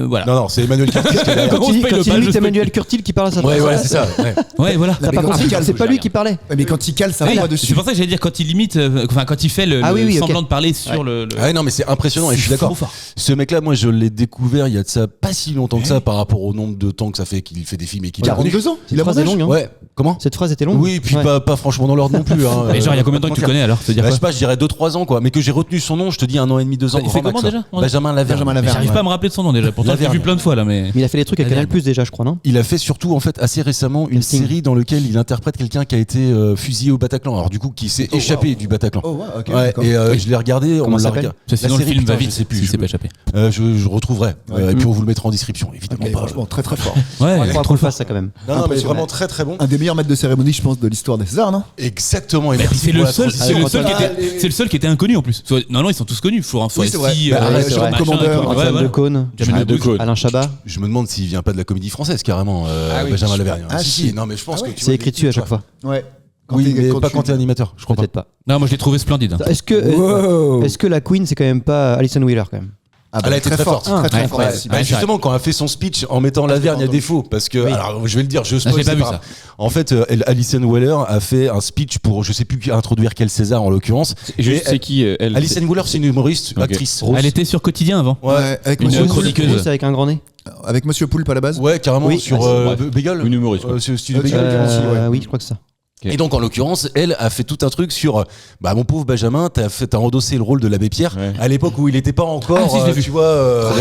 voilà. Non, c'est Emmanuel Curtis qui est derrière. Comment on Quand spoil il pas, je imite spoil Emmanuel plus. Curtil qui parle à sa Ouais, place. voilà, c'est ça. Ouais. Ouais, voilà. T'as mais pas quand compris, il calme, c'est pas lui qui parlait. Ouais, mais quand il cale, ça Ah oui, va c'est dessus. pour ça que j'allais dire quand il imite, enfin quand il fait le Ah oui, oui, semblant ok. de parler sur le. Ah ouais, non, mais c'est impressionnant et je suis C'est d'accord. trop fort. Ce mec-là, moi, je l'ai découvert il y a de ça pas si longtemps que ça par rapport au nombre de temps que ça fait qu'il fait des films et qu'il est connu. 42 ans. Cette phrase est longue. Hein. Ouais, comment Cette phrase était longue. Oui, puis Ouais. pas franchement dans l'ordre non plus. Hein. Mais genre, il y a combien de temps que tu connais alors? C'est-à-dire Bah, je quoi sais pas, je dirais 2-3 ans quoi, mais que j'ai retenu son nom, je te dis 1 an et demi, 2 ans. Il fait grand comment max, déjà hein. Benjamin Lavergne. Benjamin Lavergne. J'arrive pas à me rappeler de son nom déjà. Pourtant, je l'ai Lavergne. vu plein de fois là, mais. Mais il a fait des trucs avec Canal Plus déjà, je crois, non? Il a fait surtout en fait assez récemment une Casting. série dans laquelle il interprète quelqu'un qui a été fusillé au Bataclan. Alors du coup qui s'est échappé du Bataclan. Oh, ouais, ok. Ouais, d'accord. et je l'ai regardé, Comment on ça l'a s'appelle regardé. Ça, sinon, le film va putain, vite. je sais plus. Il s'est pas échappé. Je retrouverai. Ouais. Et puis on vous le mettra en description, évidemment. Ok, pas. franchement, très très fort. Ouais, Il faut qu'on le fasse ça quand même. Non, mais Impressionnant. vraiment très très bon. Un des meilleurs maîtres de cérémonie, je pense, de l'histoire des Césars, non? Exactement. Et Mais merci c'est pour le la seul, transition. c'est le seul qui Ah, était, c'est le seul qui était inconnu en plus. Non, non, ils sont tous connus. Florent Oui, c'est vrai. Foresti, Bah, ouais, c'est Jérôme vrai. Commandeur, Ouais, Antoine voilà. Decaune, Jamel Debbouze. Alain Chabat. Je me demande s'il vient pas de la comédie française carrément, oui. Benjamin Lavergne. Ah, si, si. si. Non, mais je pense Ah ouais. que tu C'est vois, écrit dessus à chaque fois. Ouais. Oui, mais pas tu- quand t'es animateur, je crois pas. Peut-être pas. Non, moi je l'ai trouvé splendide. hein. Wow. Est-ce que la Queen, c'est quand même pas Alison Wheeler quand même? Ah, Elle a été très forte. Très très Ouais, forte. ouais. aussi. Bah, justement, quand elle a fait son speech en mettant Lavergne à défaut, parce que, alors je vais le dire, je spoil, j'ai pas c'est vu pas ça. grave. En fait, Alison Weller a fait un speech pour, je sais plus introduire quel César en l'occurrence. Juste, Et c'est qui elle Alison Weller, c'est une humoriste, Ok. actrice. Elle était sur Quotidien avant. Ouais, avec Une Monsieur Poulpe. chroniqueuse. Bruce avec un grand nez. Avec Monsieur Poulpe à la base. Ouais, carrément, Oui, sur bref. Bagel. Une humoriste, quoi. Sur Studio Euh, Bagel. ouais. Oui, je crois que c'est ça. Et donc en l'occurrence, elle a fait tout un truc sur mon pauvre Benjamin, t'as endossé le rôle de l'abbé Pierre Ouais. à l'époque où il était pas encore, Ah, si, je l'ai vu. tu vois,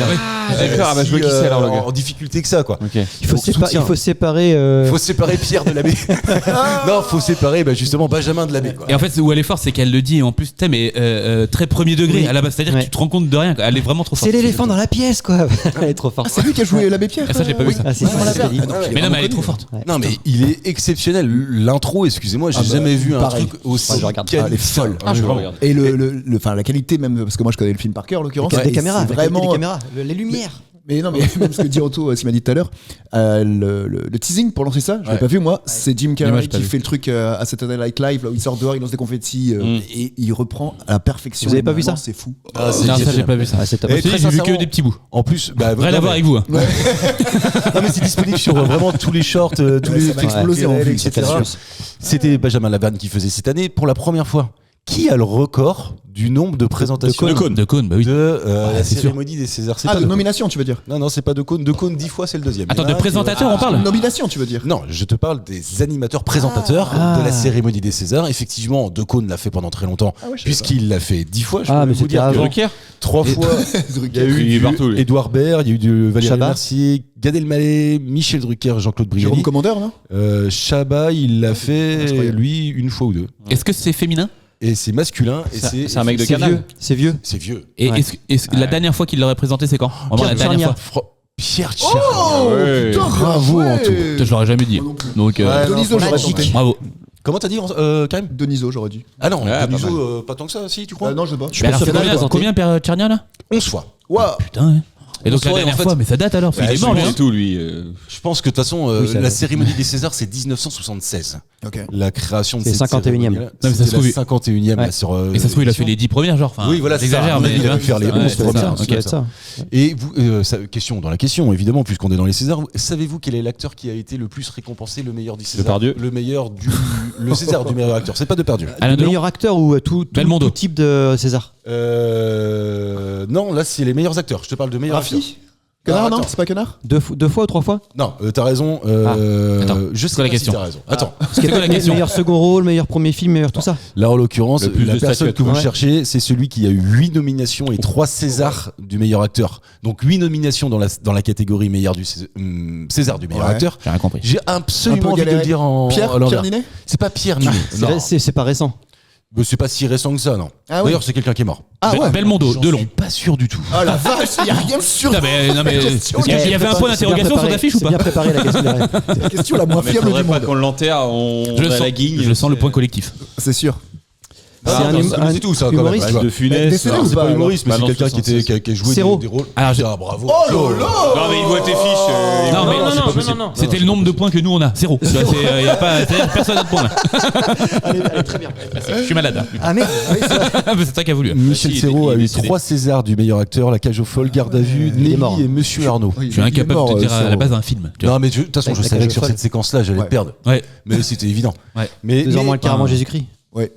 J'ai peur, je vois qui c'est alors le gars. en difficulté que ça quoi. Ok. Il faut, Donc, soutien. il faut séparer. Faut séparer Pierre de l'abbé. Non, faut séparer justement Benjamin de l'abbé. Quoi. Et en fait, où elle est forte, c'est qu'elle le dit, et en plus, tu sais, mais très premier degré Oui. à la base. C'est-à-dire Ouais. que tu te rends compte de rien. Elle est vraiment trop forte. C'est l'éléphant dans la pièce, quoi. Elle est trop forte. Ah, c'est lui qui a joué l'abbé Pierre. Ah, ça, j'ai pas vu ça. Ah, si, Benjamin c'est Lavergne. dit. Ah, non, il est Mais non, mais elle est vraiment trop connu. forte. Non mais il est exceptionnel. L'intro, excusez-moi, j'ai Ah bah, jamais vu un pareil. truc aussi. Ouais, je regarde. Elle est folle. Ah, je vais regarder. Et enfin la qualité même parce que moi je connais le film par cœur en l'occurrence. Des Et caméras, c'est la qualité vraiment des caméras, les lumières. Mais non, mais même ce que dit Anto, ce qu'il m'a dit tout à l'heure, le teasing pour lancer ça, je l'ai Ouais. pas vu moi, c'est Jim Moi, Carrey j'ai pas qui vu. fait le truc à Saturday Night Live, là où il sort dehors, il lance des confettis et il reprend à la perfection. Vous avez les pas vu mouvements, ça c'est fou. Ah, c'est Non, ça, j'ai exceptionnel. pas vu ça. Ah, c'est top. Et Si, très j'ai vu que sincèrement- des petits bouts. En plus, Rien à non, voir avec vous. hein. non mais c'est disponible sur vraiment tous les shorts, tous Ouais, les ça va exploser en TRL, vue, etc. c'est sûr. C'était Benjamin Lavergne qui faisait cette année pour la première fois. Qui a le record du nombre de présentations De Cône, bah oui. de la c'est sûr. cérémonie des Césars? C'est Ah, pas de Cône. nomination, tu veux dire? Non, c'est pas de Cône. De Cône 10 fois, c'est le deuxième. Attends, Il y en a de un qui- présentateur, on parle Nomination, tu veux dire? Non, je te parle des animateurs présentateurs Ah. de la cérémonie des Césars. Effectivement, De Cône l'a fait pendant très longtemps, Ah ouais, je savais puisqu'il l'a fait 10 fois. Je Ah, peux mais vous c'était dire que avant. Drucker 3 fois. Il y a eu Il est du partout, lui. Édouard Baird, il y a eu du Valérie Chabat. Mercier, Gad Elmaleh, Michel Drucker, Jean-Claude Jérôme Brialy. Commandeur, non? Chabat, il l'a fait, incroyable. lui, une fois ou deux. Est-ce que c'est féminin? Et c'est masculin. Et C'est un mec de C'est Canal. vieux. C'est vieux. C'est vieux. Et Ouais. la dernière fois qu'il l'aurait présenté, c'est quand? On va voir la Pierre dernière Tchernia. fois. Pierre Tchernia. Oh, Ouais. putain, Bravo, bien joué. Anto. Putain, je l'aurais jamais dit. Donc, Ouais, Deniso, j'aurais Magic. tenté. bravo. Comment t'as dit, Karim? Deniso, j'aurais dit. Ah non, Ouais, Deniso, pas mal. pas tant que ça, si, tu crois? Non, je sais pas. Je suis Mais pas alors, sûr c'est de le combien Pierre Tchernia là? 11 fois. Waouh. Putain, ouais. Et donc On la saurait, dernière en fait- fois, mais ça date alors, parce Bah, qu'il est mort lui. je hein. C'est tout, lui. Je pense que de toute façon, Oui, ça la va. cérémonie des Césars, c'est 1976. Ok. La création de C'est cette 51e. cérémonie-là. Non, mais ça C'était se trouve, la 51e Ouais. là, sur. Et ça se trouve, il a fait les 10 premières, genre. Enfin, Oui, voilà, c'est ça. j'exagère, mais Il tu a vois. pu faire les Ouais, 11 c'est premières. ça. Ça doit être ça. Et vous, question dans la question, évidemment, puisqu'on est dans les Césars, savez-vous quel est l'acteur qui a été le plus récompensé, le meilleur du César? Depardieu. Le meilleur du. Le César du meilleur acteur. C'est pas Depardieu. Alain Le Delon. meilleur acteur ou tout Belmondo. type de César? Non, là, c'est les meilleurs acteurs. Je te parle de meilleurs acteurs. Rafi? Connard, non? attends. C'est pas Connard? Deux fois ou 3 fois? Non, t'as raison. Attends, je c'est sais quoi la pas si question t'as raison. Attends. Parce qu'il y a quoi la question? meilleur second rôle, meilleur premier film, meilleur tout ça. Là, en l'occurrence, Le plus la de personne statuettes. que vous Ouais. cherchez, c'est celui qui a eu 8 nominations et 3 Césars du meilleur acteur. Donc 8 nominations dans la catégorie meilleur du César du meilleur Ouais. acteur. J'ai rien compris. J'ai Un absolument peu envie de galéré. le dire en Pierre à l'envers. Ninet? C'est pas Pierre Ninet. Non. C'est pas récent. Mais c'est pas si récent que ça, non. Ah ouais. D'ailleurs, c'est quelqu'un qui est mort. Ah ouais. Belmondo, J'en Delon. suis pas sûr du tout. Oh la vache, il y a rien sur Non, mais question, est-ce qu'il y avait un point d'interrogation sur l'affiche ou C'est pas? bien préparé la question. C'est la question la moins Mais fiable faudrait du pas monde. qu'on l'enterre, on Je a sens, la guigne. je sens le point collectif. C'est sûr. c'est tout ça. humoriste. Quand même, De Funès. Décédé non, ou c'est pas pas, humoriste, mais Bah c'est non, quelqu'un qui 67. a joué Serrault. des rôles. Alors, Ah, bravo. Oh là là. Non, mais il voit tes fiches. Non, mais non, c'est pas possible. non. C'était le nombre de points que nous on a, zéro. Tu vois, y a pas, c'est-à-dire personne n'a de points là. Elle est très bien. Je suis malade. Hein. Ah merde. Oui, c'est vrai. C'est toi qui as voulu. Michel il est- Serrault a il est eu décédé. 3 Césars du meilleur acteur, La Cage aux folles, Garde à vue, Il est Nelly mort. et Monsieur Arnaud. Oui, Je suis il est incapable mort, de te dire à la Serrault. base un film. Tu vois. Non, mais de toute façon, je La savais Cage que aux sur folles. cette séquence-là, j'allais Ouais. perdre. Ouais. Mais c'était évident. Ouais. Mais, Désormais le carrément Jésus-Christ. Ouais.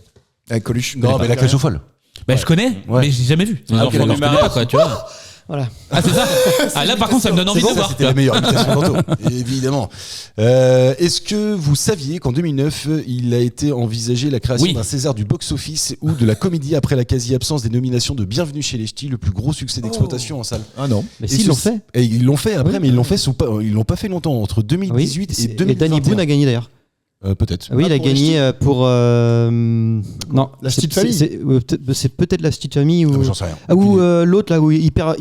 Avec Coluche. non, mais La Cage aux folles. Bah, je connais, Ouais. mais j'ai jamais vu. Les Ah, enfants ok, d'accord, du je connais Marais. pas quoi, tu vois. Voilà. Ah, c'est ça. Ah, là, par contre, ça me donne envie de le voir. C'était la meilleure imitation d'Anto, évidemment. Est-ce que vous saviez qu'en 2009, il a été envisagé la création Oui. d'un César du box-office ou de la comédie après la quasi-absence des nominations de Bienvenue chez les Ch'tis, le plus gros succès d'exploitation en salle? Ah non. Mais Et si, ils ce- l'ont fait. Et ils l'ont fait après, Oui. mais ils l'ont pas fait longtemps, entre 2018 et Et 2021. Danny Boone a gagné d'ailleurs. Peut-être. Oui, il a pour les gagné pour. Non, La c'est- Petite Famille. c'est peut-être la petite famille ou. J'en sais rien. Ah, ou l'autre là où hyper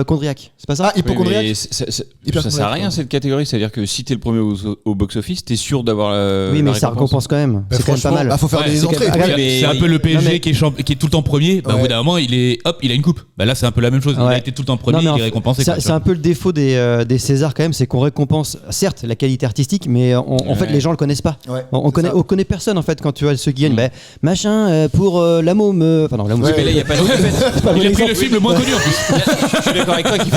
chondriaque. C'est pas ça? Ah, hypochondriaque. Mais ça sert à rien cette catégorie, c'est-à-dire que si t'es le premier au box-office, t'es sûr d'avoir la. Oui, mais la ça récompense quand même. C'est quand même pas Franchement, mal. faut faire Ouais, des c'est entrées. quand même- quoi. mais- C'est un peu le PSG Non, mais- qui est tout le temps premier. Bah, au Ouais. bout d'un moment, il a une coupe. Bah, là, c'est un peu la même chose. Il Ouais. a été tout le temps premier, Non, mais il en est fait, récompensé. ça- quoi, tu c'est vois. un peu le défaut des Césars quand même, c'est qu'on récompense certes la qualité artistique, mais en fait les gens le connaissent pas. Ouais, On c'est ça. connaît personne en fait quand tu vois ceux qui gagnent. Bah, machin pour la môme. Enfin non, la môme. Ouais, Mais là, il n'y a pas de c'est pas Il a bon pris le exemple. film le moins connu en plus. Je suis d'accord avec toi qu'il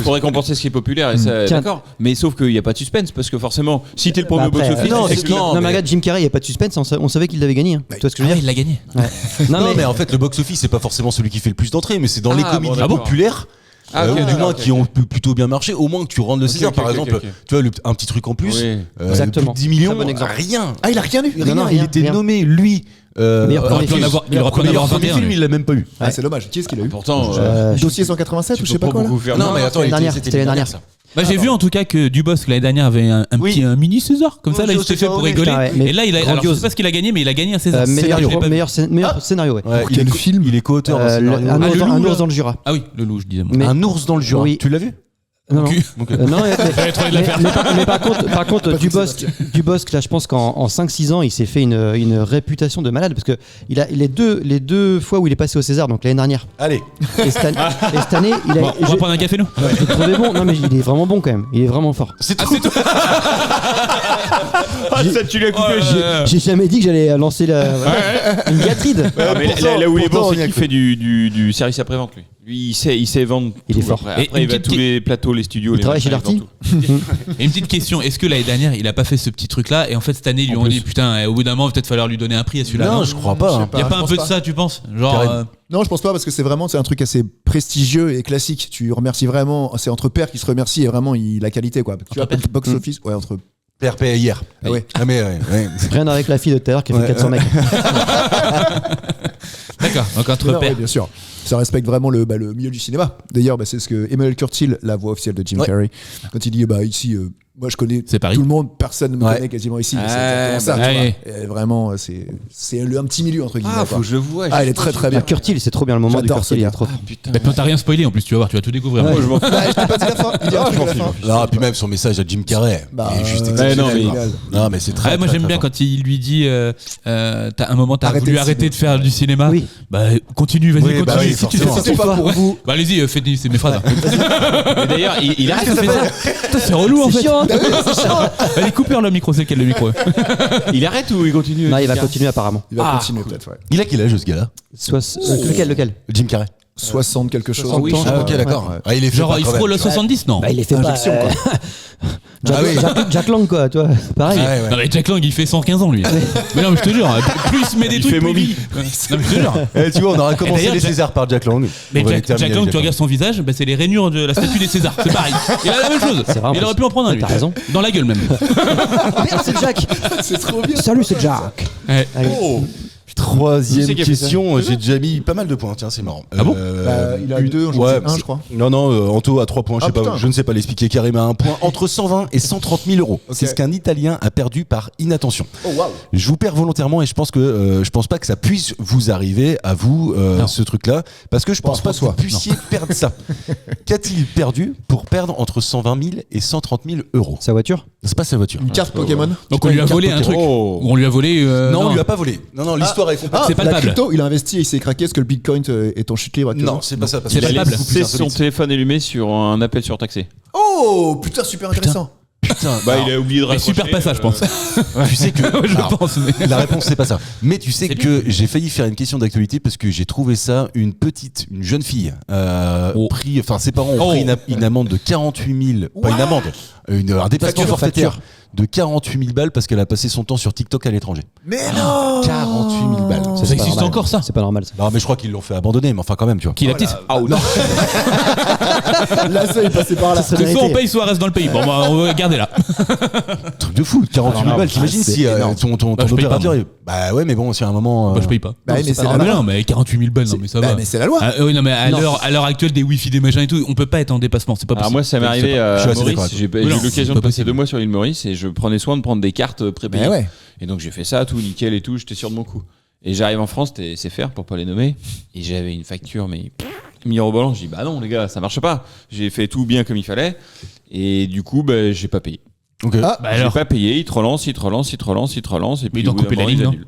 faut récompenser ce qui est populaire, et ça, Tiens. d'accord. Mais sauf qu'il n'y a pas de suspense, parce que forcément, si t'es le premier au Bah, après, box-office, non, c'est c'est que- que- Non, mais regarde, Jim Carrey, il n'y a pas de suspense, on savait qu'il l'avait gagné. Hein. Tu vois ce que je veux Ah, dire? il l'a gagné. Non, Non, mais en fait, le box-office, c'est pas forcément celui qui fait le plus d'entrées, mais c'est dans les Ah, comédies bon, d'accord. populaires. Ah, ok, du d'accord, moins ok, qui ont plutôt bien marché, au moins que tu rendes le César. ok, Par ok, exemple, ok. tu vois, un petit truc en plus, Oui. Exactement. plus de 10 millions, Très bon exemple. rien. Ah, il a rien eu. Non, non, il rien, était rien. nommé, lui. Meilleur Il aurait pu en film. avoir il aurait pu en Meilleur avoir premier 21. film, lui. il l'a même pas eu. Ah, c'est dommage. Qui est-ce qu'il a eu Pourtant, Dossier 187 ou je sais pas quoi là. Non, mais attends, l'année dernière, c'était l'année dernière. ça. Bah, j'ai vu en tout cas que Dubosc l'année dernière avait un Oui. petit un mini César comme ça Oui, là il je s'était sais fait pas, pour oui. rigoler. Putain, ouais, mais Et là il a alors je grandiose. sais pas ce qu'il a gagné mais il a gagné un César. Meilleur Je l'ai pas vu. meilleur scénario, ouais. Ouais, Quel film il est co-auteur d'un scénario. Un Ah, le loup, ours là. dans le Jura. Ah oui, le loup je disais moi. Mais- Un ours dans le Jura. Oui. Tu l'as vu? Non, non. Cul. Non, trouvé de la faire. mais par contre, Dubosc, là, je pense qu'en 5-6 ans, il s'est fait une réputation de malade parce que il a les deux fois où il est passé au César, donc l'année dernière Allez. et cette année, il a. On va prendre un café nous. Je le trouvais bon. Non, mais il est vraiment bon quand même. Il est vraiment fort. C'est tout. ça, tu l'as coupé. J'ai jamais dit que j'allais lancer une diatride. Ah, mais Pourtant- là où il est pourtant, bon, on y c'est a qu'il cru. fait du service après-vente, lui. Lui, il sait vendre. Il tout. est fort. Après, Et il va à une tous petite- les plateaux, les studios. Il les travaille chez machins, Darty. il vend tout. Et une petite question, est-ce que l'année dernière il a pas fait ce petit truc là et en fait cette année ils lui ont dit putain au bout d'un moment peut-être falloir lui donner un prix à celui-là. Non, je crois pas. Je sais hein. pas. Y a pas je un pense peu pas. de ça tu penses? Genre Karen. Non, je pense pas parce que c'est un truc assez prestigieux et classique. Tu remercies vraiment. C'est entre pairs qui se remercient et vraiment la qualité quoi. Tu vois, pairs. box office. Ouais, entre. PRP hier. Ah ouais. Ah mais ouais. Rien avec la fille de tout à l'heure qui a fait Ouais, 400 mecs. d'accord, donc entre Non, ouais, pairs. bien sûr. Ça respecte vraiment le milieu du cinéma. D'ailleurs, c'est ce que Emmanuel Curtil, la voix officielle de Jim Ouais. Carrey, quand il dit ici, moi je connais C'est Paris. tout le monde, personne ne me Ouais. connaît quasiment ici. mais Ah, c'est exactement ça. bah, tu ouais. vois. Et vraiment, c'est un petit milieu entre guillemets. Ah, quoi. faut que je le voie. Ah, il est très très bien. Curtil, c'est trop bien le moment du J'adore ce Curtil. Il est gars. trop. Putain. Bah, puis on t'a rien spoilé en plus tu vas voir, tu vas tout découvrir. Moi, je m'en fous. Ah, je t'ai pas dit la fin. Il dit un truc à la fin. Non, puis même son message à Jim Carrey. Bah, il est juste ouais, exceptionnel. non, mais- quoi. Non, mais c'est très. Ouais, moi très, j'aime très bien fort. quand il lui dit t'as un moment t'as Arrêtez voulu le arrêter cinéma. de faire du cinéma. Oui. Bah continue, vas-y Oui, continue. bah oui, si tu fais forcément. ça C'est pour pas toi. pour vous. Bah allez-y, fais c'est mes phrases. Mais d'ailleurs, il arrête Ça de fait faire ça. Putain, c'est relou en C'est fait. chiant. Allez, coupez le micro, c'est quel le micro? Il arrête ou il continue? Non, il va continuer apparemment. Il va continuer peut-être, ouais. Il a quel âge ce gars-là? Lequel Jim Carrey. 60 quelque chose. 60 ans. Ah ok, d'accord. Ah, il est fait Genre pas il quand frôle même. le 70 non? Bah, il est fait Injection, pas. quoi. Ah oui. Jack Lang quoi, tu vois. Pareil. Ah ouais, ouais. Non mais Jack Lang il fait 115 ans lui. Mais non mais je te jure, plus il met des Il trucs fait plus momie. vite. Non mais je te jure. Eh, tu vois, on aura commencé d'ailleurs, les Jack- Césars par Jack Lang. Mais On va les Jack terminer Lang, avec tu regardes son visage, bah, c'est les rainures de la statue des Césars. C'est pareil. Il a la même chose. vrai, en Il plus. aurait pu en prendre un lui. T'as raison. Dans la gueule même. Merde, c'est Jack. C'est trop bien. Salut, c'est Jack. Ouais. Allez. Qui Troisième c'est qui a fait ça? question, j'ai déjà mis pas mal de points, tiens, c'est marrant. Ah bon Bah, il a eu deux, j'en sais un, je crois. Non, Anto a 3 points, Ah, putain. je ne sais pas l'expliquer, Karim a 1 point. Entre 120 et 130 000 euros. Ok. C'est ce qu'un Italien a perdu par inattention. Oh waouh. Je vous perds volontairement et je pense pas que ça puisse vous arriver à vous, Non. ce truc-là, parce que je pense pas que vous François. puissiez perdre ça. Qu'a-t-il perdu pour perdre entre 120 000 et 130 000 euros? Sa voiture. C'est pas sa voiture. Une carte Pokémon. Donc on lui a volé un truc. Oh. Ou on lui a volé. Non, on lui a pas volé. Non, l'histoire est C'est la palpable. crypto, il a investi et il s'est craqué. Est-ce que le Bitcoin est en chute libre actuellement? Non, c'est pas ça. Parce C'est que pas c'est palpable. beaucoup plus C'est son insolite. téléphone allumé sur un appel surtaxé. Oh putain, super intéressant. Putain, Bah, alors, il a oublié de Mais raccrocher. super passage, je pense. tu sais que Je alors, pense. Mais... la réponse c'est pas ça. Mais tu sais C'est que j'ai failli faire une question d'actualité parce que j'ai trouvé ça une jeune fille ses parents ont pris une amende de 48 000, pas une amende, un dépassement forfaitaire de 48 000 balles parce qu'elle a passé son temps sur TikTok à l'étranger. Mais non 48 000 balles. Ça c'est pas existe normal. encore, ça. C'est pas normal ça. Non mais je crois qu'ils l'ont fait abandonner, mais enfin quand même tu vois. Qui est la petite Là, ça est passé par là. Ça Que méritait. soit on paye, soit on reste dans le pays. Bon, bah, on va garder là. Truc de fou, 48 000 balles. T'imagines c'est si énorme. ton Bah, je paye pas, opérateur. moi. Bah ouais, mais bon, c'est un moment. Bah, je paye pas. Bah oui, mais c'est Ah, la mais loi. non, mais 48 000 balles, non, mais ça Bah, va. mais c'est la loi. Ah, oui, non, mais à Non. l'heure actuelle des wifi, des machins et tout, on peut pas être en dépassement, c'est pas possible. Alors moi, ça m'est arrivé Je à suis assez d'accord Maurice. avec J'ai toi. eu Non, l'occasion c'est de pas passer possible. 2 mois sur l'île Maurice et je prenais soin de prendre des cartes prépayées. Mais ouais. Et donc j'ai fait ça, tout nickel et tout, j'étais sûr de mon coup. Et j'arrive en France, c'était SFR pour pas les nommer, et j'avais une facture mais mirobolante. Je dis bah non les gars, ça marche pas. J'ai fait tout bien comme il fallait, et du coup bah, j'ai pas payé. Ok. Ah, Bah J'ai alors, pas payé, il te relance, et puis ils t'ont au bout d'un coupé la moment, ligne, ils non annulent.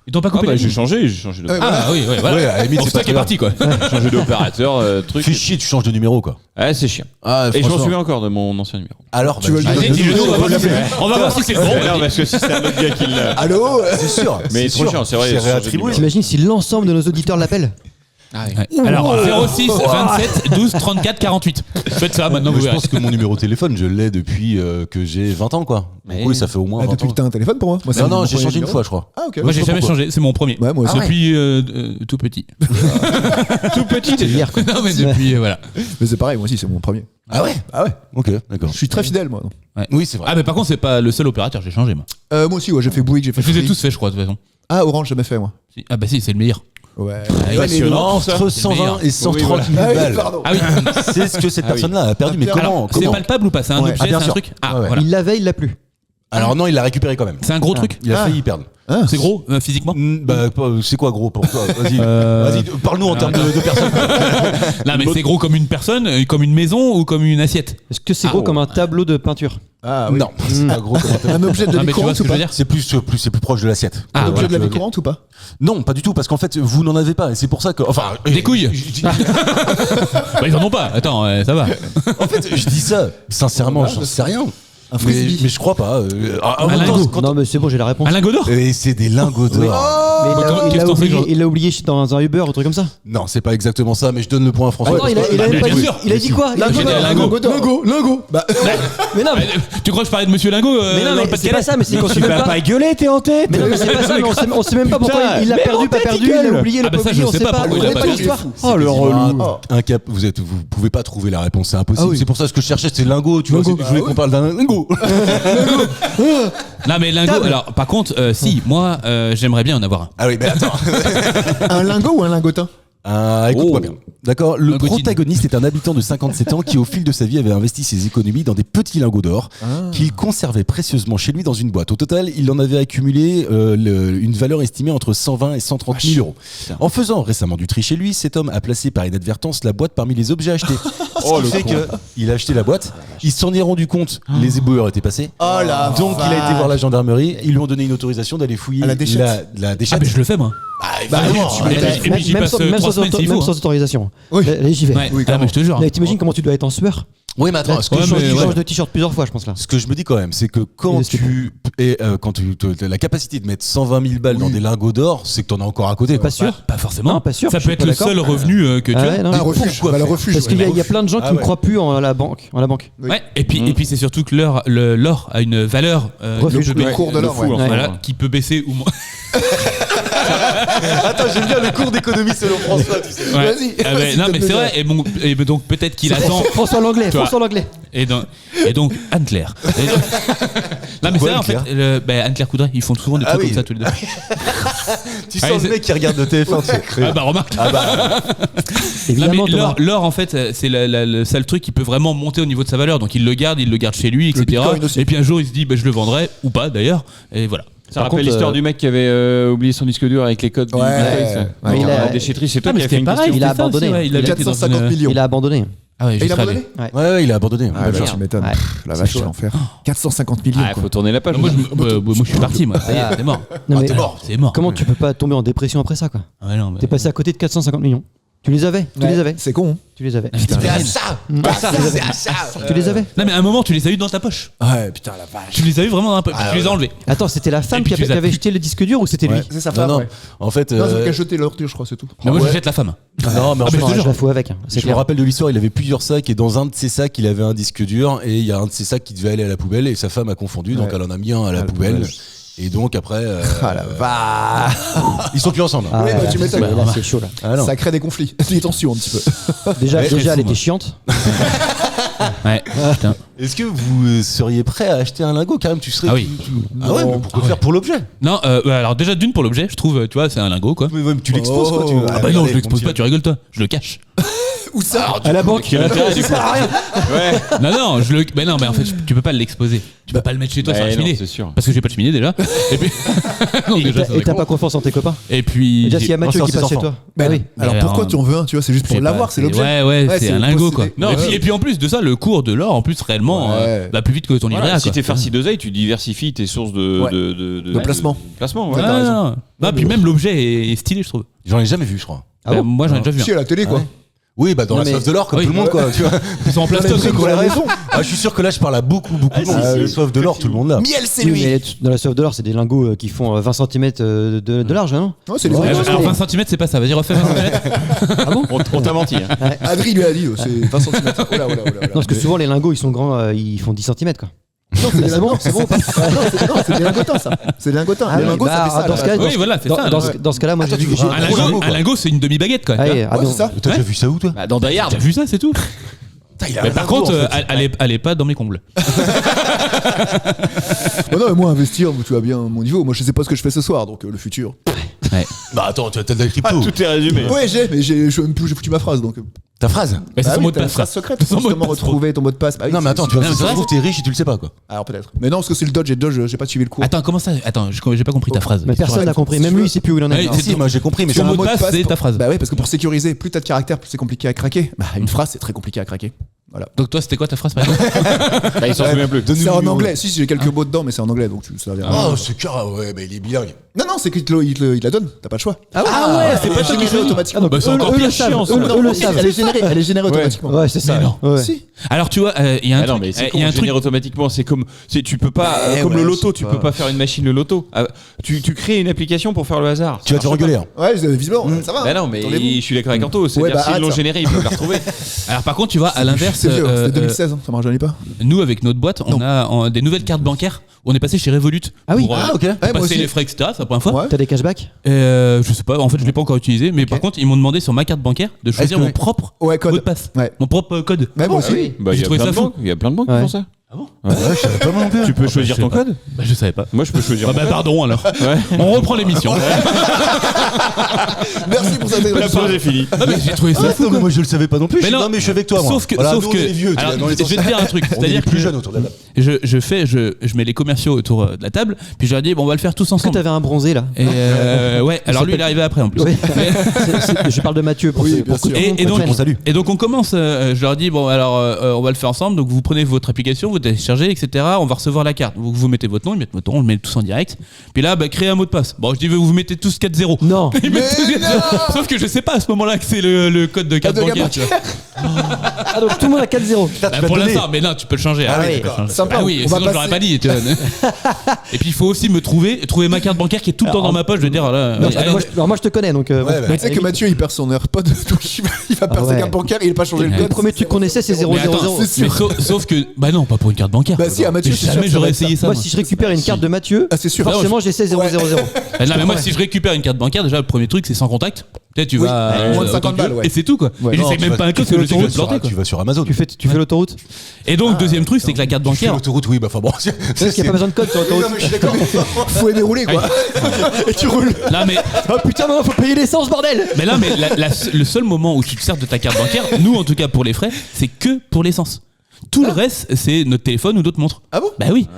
ils t'ont pas Ah coupé bah la j'ai ligne. changé de Ah oui, ouais, voilà. Ouais, à la limite, Bon, c'est stock pas est grave. parti, quoi. changé d'opérateur, truc. Fais chier, tu changes de numéro quoi. Ah c'est chiant. Ah, Et je m'en franchement. souviens encore de mon ancien numéro. Alors, Tu veux le vas-y. dire Allez, dis-le nous, on va voir si c'est le bon. Non parce que si c'était un autre gars qui l'a. Allô C'est sûr. Mais c'est trop sûr. chiant, c'est vrai, C'est changer de réattribué. numéro. T'imagines si l'ensemble de nos auditeurs l'appellent? Ouais. Alors, 06 27 12 34 48. Faites ça maintenant, vous Je verrez. pense que mon numéro de téléphone, je l'ai depuis que j'ai 20 ans quoi. Donc Mais- oui, ça fait au moins 20 Depuis ans. que t'as un téléphone pour moi. Moi, c'est Non, mon non, j'ai premier changé une numéro. fois, je crois. Ah, ok. Moi, j'ai Je sais jamais pas pourquoi. changé, c'est mon premier. Ouais, moi aussi. Depuis tout petit. Tout petit. C'est hier quoi. Non, mais depuis, voilà. Mais c'est pareil, moi aussi, c'est mon premier. Ah ouais. Ah ouais. Ok, d'accord. Je suis très fidèle, moi. Oui, c'est vrai. Ah, mais par contre, c'est pas le seul opérateur, j'ai changé, moi. Moi aussi, ouais, j'ai fait Bouygues, j'ai fait Je les ai Free. tous fait, je crois, de toute façon. Ah, Orange, jamais fait, moi. Si. Ah, bah si, c'est le meilleur. Ouais. Passionnant, ça. Entre C'est le 120 meilleur. et 130 000 Ah oui, balles. pardon. Ah oui. C'est ce que cette Ah oui. personne-là a perdu. Mais comment Alors, c'est comment palpable ou pas? C'est un Ouais. objet, Ah, bien c'est un sûr. truc? Ah, Ouais, ouais. voilà. Il l'avait, il l'a plus. Alors non, il l'a récupéré quand même. C'est un gros truc? Il a failli y perdre. Ah, C'est gros, physiquement? Bah, c'est quoi gros pour toi? Vas-y, vas-y, parle-nous en termes de personnes. Non, mais c'est gros comme une personne, comme une maison ou comme une assiette? Est-ce que c'est gros comme un tableau de peinture? Ah oui. Non, c'est pas gros comme Un objet de la Ah, vie mais tu vois courante ce ou que je veux pas dire? c'est plus proche de l'assiette. Ah, Un objet voilà, de la tu vie vois. courante ou pas? Non, pas du tout, parce qu'en fait, vous n'en avez pas, et c'est pour ça que. Enfin, Des couilles. je- Bah, ils en ont pas. Attends, ça va. En fait, je dis ça, sincèrement, j'en sais rien. Un Mais, frisbee. mais je crois pas. En Un même temps, lingot. quand- Non, mais c'est bon, j'ai la réponse. Un lingot d'or? Et c'est des lingots d'or. Mais comment- il qu'est-ce l'a qu'on fait, oublié, genre il l'a oublié dans un Uber ou un truc comme ça. Non, c'est pas exactement ça, mais je donne le point à François. Attends, il a Ah, même mais pas bien dit. sûr. Il a dit quoi? Il a J'ai dit dit quoi? un lingot. Lingot. Bah, Mais non, mais Tu crois que je parlais de Monsieur Lingot mais non, dans le mais c'est Pas-de-Calais? pas ça, mais c'est qu'on sait même pas. gueuler, t'es en tête. Mais non, mais c'est pas ça, mais on sait même pas pourquoi il l'a perdu, pas perdu, il l'a oublié, il Ah l'a bah pas ça, oublié, je on sais sait pas pas. pourquoi On il a connaît pas pas perdu. l'histoire. Oh, le relou. Incapable, vous pouvez pas trouver la réponse, c'est impossible. Ah oui. C'est pour ça que ce que je cherchais, c'est lingot, tu vois. Lingot, Je voulais bah qu'on parle d'un lingot. Non, mais lingot. Alors, par contre, si, moi, j'aimerais bien en avoir un. Ah oui, mais attends. Un lingot ou un lingotin? Écoute-moi bien. D'accord. Le Lingotine. protagoniste est un habitant de 57 ans qui, au fil de sa vie, avait investi ses économies dans des petits lingots d'or qu'il conservait précieusement chez lui dans une boîte. Au total, il en avait accumulé une valeur estimée entre 120 et 130 000 euros. En faisant récemment du tri chez lui, cet homme a placé par inadvertance la boîte parmi les objets achetés. Ce qui fait qu'il a acheté la boîte, il s'en est rendu compte, les éboueurs étaient passés. Oh la Donc il a été voir la gendarmerie, ils lui ont donné une autorisation d'aller fouiller À la déchette. la Ah, déchette. mais je le fais, moi. Bah, évidemment. oui, Et puis j'y passe 3 semaines s'il Même faut. sans autorisation. Oui. Là, j'y vais. Ouais, Oui, ah, mais je te jure. Mais t'imagines comment tu dois être en sueur? Oui, mais attends, ce que Ouais, je mais Tu ouais. changes de t-shirt plusieurs fois, je pense là. Ce que je me dis quand même, c'est que quand tu as la capacité de mettre 120 000 balles dans des lingots d'or, c'est que t'en as encore à côté. Pas sûr. Pas forcément. Non, pas sûr, Ça je peut suis être pas le d'accord. seul revenu que tu Ah as. ouais, non, Un mais refuge. pourquoi Bah, le faire refuge. parce qu'il y a plein de gens qui Ah ne ouais. croient plus en la banque. Oui. Ouais, et puis c'est surtout que l'or a une valeur Refuge. qui peut Le cours de l'or, fou, ouais. enfin. voilà, qui peut baisser ou moins. Attends, j'aime bien le cours d'économie selon François, tu sais. Ouais. Vas-y, Ah ben, vas-y, non, mais donne-le c'est bien. vrai. Et donc peut-être qu'il attend. François Langlais, Tu vois. François Langlais. Et donc Anne-Claire. Non mais c'est vrai en fait. Anne-Claire Coudray, ils font souvent des Ah trucs oui. comme ça tous les deux. Tu Allez, sens le mec qui regarde le TF1, tu sais. Ah bah remarque. Non, Évidemment, mais Thomas. l'or en fait c'est le seul truc qui peut vraiment monter au niveau de sa valeur, donc il le garde chez lui, etc. Bitcoin aussi. Et puis un jour il se dit bah, je le vendrai ou pas d'ailleurs, et voilà. Ça Par rappelle contre, l'histoire du mec qui avait oublié son disque dur avec les codes du Ouais, Bitcoin. ouais, il a- La déchetterie, c'est toi Ah, mais qui as fait c'était une pareil, question. Il a c'était ça aussi, abandonné. ouais, il avait été dans 450 une- millions. Il a abandonné. Ah ouais, Et j'y il a serais allé. abandonné Ouais, il a abandonné. Ah, bah, tu m'étonnes. Ouais. La vache, c'est l'enfer. 450 millions. Ah, quoi. faut tourner la page. Non, moi, je suis parti, moi. Ça y est, c'est mort. Non, mais C'est mort. comment tu peux pas tomber en dépression après ça, quoi? Ah ouais, non, mais- T'es passé à côté de 450 millions. Tu les avais. Tu les avais. C'est con. Hein. Tu les avais. Putain, Tu les avais. Non, mais à un moment, tu les as eu dans ta poche. Ouais, putain, la vache. Tu les as eu vraiment dans ta poche. Puis tu les as enlevés. Attends, c'était la femme Et puis qui tu les as avait plus. jeté le disque dur ou c'était lui? Ouais, c'est sa Non, femme. non. Ouais. En fait, Non, c'est qu'elle a jeté l'orture, je crois, c'est tout. Mais moi, ouais. je jette la femme. non, mais en fait, Non, je la fous avec. C'est je me clair. rappelle de l'histoire, il avait plusieurs sacs et dans un de ces sacs, il avait un disque dur et il y a un de ces sacs qui devait aller à la poubelle et sa femme a confondu, donc Ouais. elle en a mis un à la poubelle. Et donc après, Ah la vache. ils sont plus ensemble. Ah, Ouais, bah, tu m'étonnes. là, c'est chaud là. Ah non. Ça crée des conflits, des tensions un petit peu. Déjà, Ouais, déjà très elle fou, était moi. chiante. Ouais, putain. Est-ce que vous seriez prêt à acheter un lingot quand même? Tu serais. Ah oui. Ah ouais, mais pourquoi faire pour l'objet? Non, alors déjà d'une pour l'objet, je trouve, tu vois, c'est un lingot quoi. Mais tu l'exposes quoi. Tu Oh. Ah bah non, je l'expose pas, tu rigoles toi. Je le cache. Où ça À la banque. Quel intérêt du coup Non, non, mais non, mais en fait, tu peux pas l'exposer. Tu peux pas le mettre chez toi sur la Ouais, non, cheminée. c'est sûr. Parce que j'ai pas de cheminée déjà. Et puis. Donc, déjà, ça Et t'as serait pas con. confiance en tes copains? Et puis. Déjà, s'il y a Mathieu Non, qui c'est passe chez ses toi. Ben, Ah oui. alors Mais pourquoi alors, tu en veux un, tu vois, c'est juste Je sais pour l'avoir, pas, c'est l'objet. Ouais, c'est c'est un le lingot procédé. quoi. Non, Et puis en plus de ça, le cours de l'or en plus réellement Ouais. va plus vite que ton livret Voilà, A. si quoi. t'es farci d'oseille, tu diversifies tes sources de Ouais. de placement. de placement, Ouais, ouais, t'as raison. non. Non, puis même l'objet est stylé, je trouve. J'en ai jamais vu, je crois. Ah bon Moi, j'en ai déjà vu. Si, à la télé, quoi. Oui, bah dans Non, la mais- soif de l'or, comme Oui. tout le monde, quoi. Tu vois. Ils sont en Mais plastoc. c'est Qu'on qu'on a a raison. Ah, je suis sûr que là, je parle à beaucoup de monde. La soif de l'or, tout le monde là. Miel, c'est Oui, lui. mais dans la soif de l'or, c'est des lingots qui font 20 cm de large, non? Non, c'est les Ouais, autres. alors 20 cm, c'est pas ça. Vas-y, refais 20 cm. On t'a menti. Hein. Adri lui a dit, c'est 20 cm. Oh là, oh là, oh là, oh là. Non, parce que souvent les lingots ils sont grands, ils font 10 cm quoi. Non, c'est des C'est bon, lingots, c'est bon. Non, c'est des lingotins, ça. C'est des lingotins. Ah Les oui, lingots, ça bah, fait ça. dans là. ce cas, Oui, voilà, c'est ça. dans ce cas-là, moi j'ai Attends, vu. tu veux Un Gros lingot, lingot, quoi. un lingot, c'est une demi-baguette quoi. Ah, Tu oui, vois. ah Ouais, bon. c'est ça. T'as déjà vu ça où, toi? Bah, dans Die Hard. T'as vu ça, c'est tout. Il a Mais un par lingot, contre, en fait. elle est pas dans mes combles. Oh non, mais moi, investir, tu vois bien mon niveau. Moi, je sais pas ce que je fais ce soir, donc le futur. Bah attends, tu as de la crypto. Tout est résumé. Ouais, mais j'ai foutu ma phrase, donc. Ta phrase? Mais c'est Bah son oui, mot de t'as une passe. phrase secrète. C'est son mot de Comment passe. retrouver ton mot de passe? Bah oui, Non, mais attends, tu vois, Non, si ça mais se trouve, t'es riche et tu le sais pas, quoi. Alors peut-être. Mais non, parce que c'est le Dodge et Dodge, j'ai pas suivi le cours. Attends, comment ça? Attends, j'ai pas compris ta phrase. Mais personne n'a compris, même lui il sait plus où il en est. Ouais, Non. c'est Si, ton- moi j'ai compris, mais ton c'est mot un de passe, c'est pour- ta phrase. Bah oui, parce que pour sécuriser, plus t'as de caractère, plus c'est compliqué à craquer. Bah une phrase, c'est très compliqué à craquer. Voilà. Donc toi, c'était quoi ta phrase par exemple? Bah, il s'en souvient plus. C'est en anglais. Si, j'ai quelques mots dedans, mais c'est en anglais, donc ça vient. Oh, c'est car, ouais, bah il est bilingue. Non, non, c'est qu'il te la donne. T'as pas le choix. Ah ouais, c'est pas toi qui fais automatiquement. Bah, c'est encore eux pire le savent, chiant, ça. eux le savent. Elle est générée automatiquement. Ouais, c'est ça. Mais non. Ouais. Si. Alors tu vois, il y a un Ah non, truc. mais c'est Il y a un truc. génère automatiquement. C'est comme, tu peux pas, comme ouais, le je loto, sais tu pas. peux pas faire une machine le loto. Ah, tu crées une application pour faire le hasard. Tu vas te rigoler, hein. Ouais, visiblement, ça va. Bah non, mais Attendez-vous. je suis d'accord avec Anto. C'est Ouais, dire bah, s'ils l'ont arrête ça. généré, ils peuvent la retrouver. Alors par contre, tu vois, à l'inverse, C'est vieux, c'était 2016, hein, ça me rajeunit pas. nous avec notre boîte, on a des nouvelles cartes bancaires où on est passé chez Revolut. Ah oui. Pour, Ah, ok. pour Ouais, moi passer aussi. les frais, etc. C'est la première fois. Ouais. T'as des cashbacks? Je sais pas, en fait, je l'ai pas encore utilisé, mais par contre, ils m'ont demandé sur ma carte bancaire de choisir que- mon propre Ouais, code. mot de passe, Ouais. mon propre code. Ouais, moi aussi. oui. Bah, il y J'ai a trouvé plein ça de fou. banques. Il y a plein de banques qui Ouais. font ça. Ouais, je savais pas moi non plus. Tu peux bah, choisir je ton sais pas. code. Bah je savais pas. Moi, je peux choisir. Bah pardon alors. On reprend l'émission. Merci pour cette La intervention. pause est finie. Non mais j'ai trouvé ça fou. Attends, mais moi je le savais pas non plus. Mais non, Non, mais je suis avec toi, moi. Sauf que, Voilà, sauf nous, que, on est les vieux, tu alors, vois, dans les je vais te dire un truc. On est les C'est-à-dire plus que jeunes autour de la table. je mets les commerciaux autour de la table, puis je leur dis bon on va le faire tous Est-ce que ensemble. t'avais un bronzé là? Et ouais, alors lui il est arrivé après en plus. Oui. Mais- Je parle de Mathieu pour Oui, que- bien pour que sûr. tout le monde Et donc, comprenne. On salue. et donc on commence, je leur dis bon alors on va le faire ensemble, donc vous prenez votre application, vous téléchargez, etc. On va recevoir la carte. Donc vous mettez votre nom, ils mettent votre nom, on le met tous en direct. Puis là, bah, créez un mot de passe. Bon, je dis vous mettez tous 4-0. Non. Ils mettent tous 4-0. Sauf que je sais pas à ce moment-là que c'est le code de carte Code de bancaire. carte Tu vois. Ah donc tout le monde a 4-0. Bah, pour l'instant, mais non, tu peux le changer. Ah oui, oui, tu peux le changer. sympa, Ah oui, on va sinon je l'aurais passer. pas dit. Tu vois. Et puis il faut aussi me trouver ma carte bancaire qui est tout le temps dans ma poche. Je veux dire là. Non, allez, alors moi je te connais donc. bon. Ouais, bah. Mais tu sais que Mathieu il perd son AirPod, donc il va perdre sa ouais. carte bancaire et il a pas changé le Ouais. Le code. premier truc qu'on essaie c'est 000. mais attends, c'est sûr. mais sauf que bah non, pas pour une carte bancaire. Bah si, à Mathieu, Mais c'est sûr jamais que ça j'aurais va être essayé ça. Moi moi. si je récupère une carte de Mathieu, Ah, c'est sûr. forcément j'essaie 000. Non mais moi si je récupère une carte bancaire, déjà le premier truc c'est sans contact. Peut-être tu Oui, vas moins de 50 autant que- balles, ouais. et c'est tout quoi. Ouais. Et Non, j'essaie tu même vas- pas un code tu parce que je sais que je vais te sur- planter quoi. Tu vas sur Amazon. Tu fais l'autoroute? Et donc deuxième truc c'est que la carte Tu fais bancaire. l'autoroute, oui, bah enfin bon. Parce qu'il n'y a pas besoin de code sur l'autoroute. Non, mais je suis d'accord. Faut aimer rouler quoi. Et tu roules. Là mais Oh putain non faut payer l'essence bordel. mais là mais le seul moment où tu te sers de ta carte bancaire, nous en tout cas pour les frais, c'est que pour l'essence. Tout le reste, c'est notre téléphone ou d'autres montres. Ah bon? Bah oui,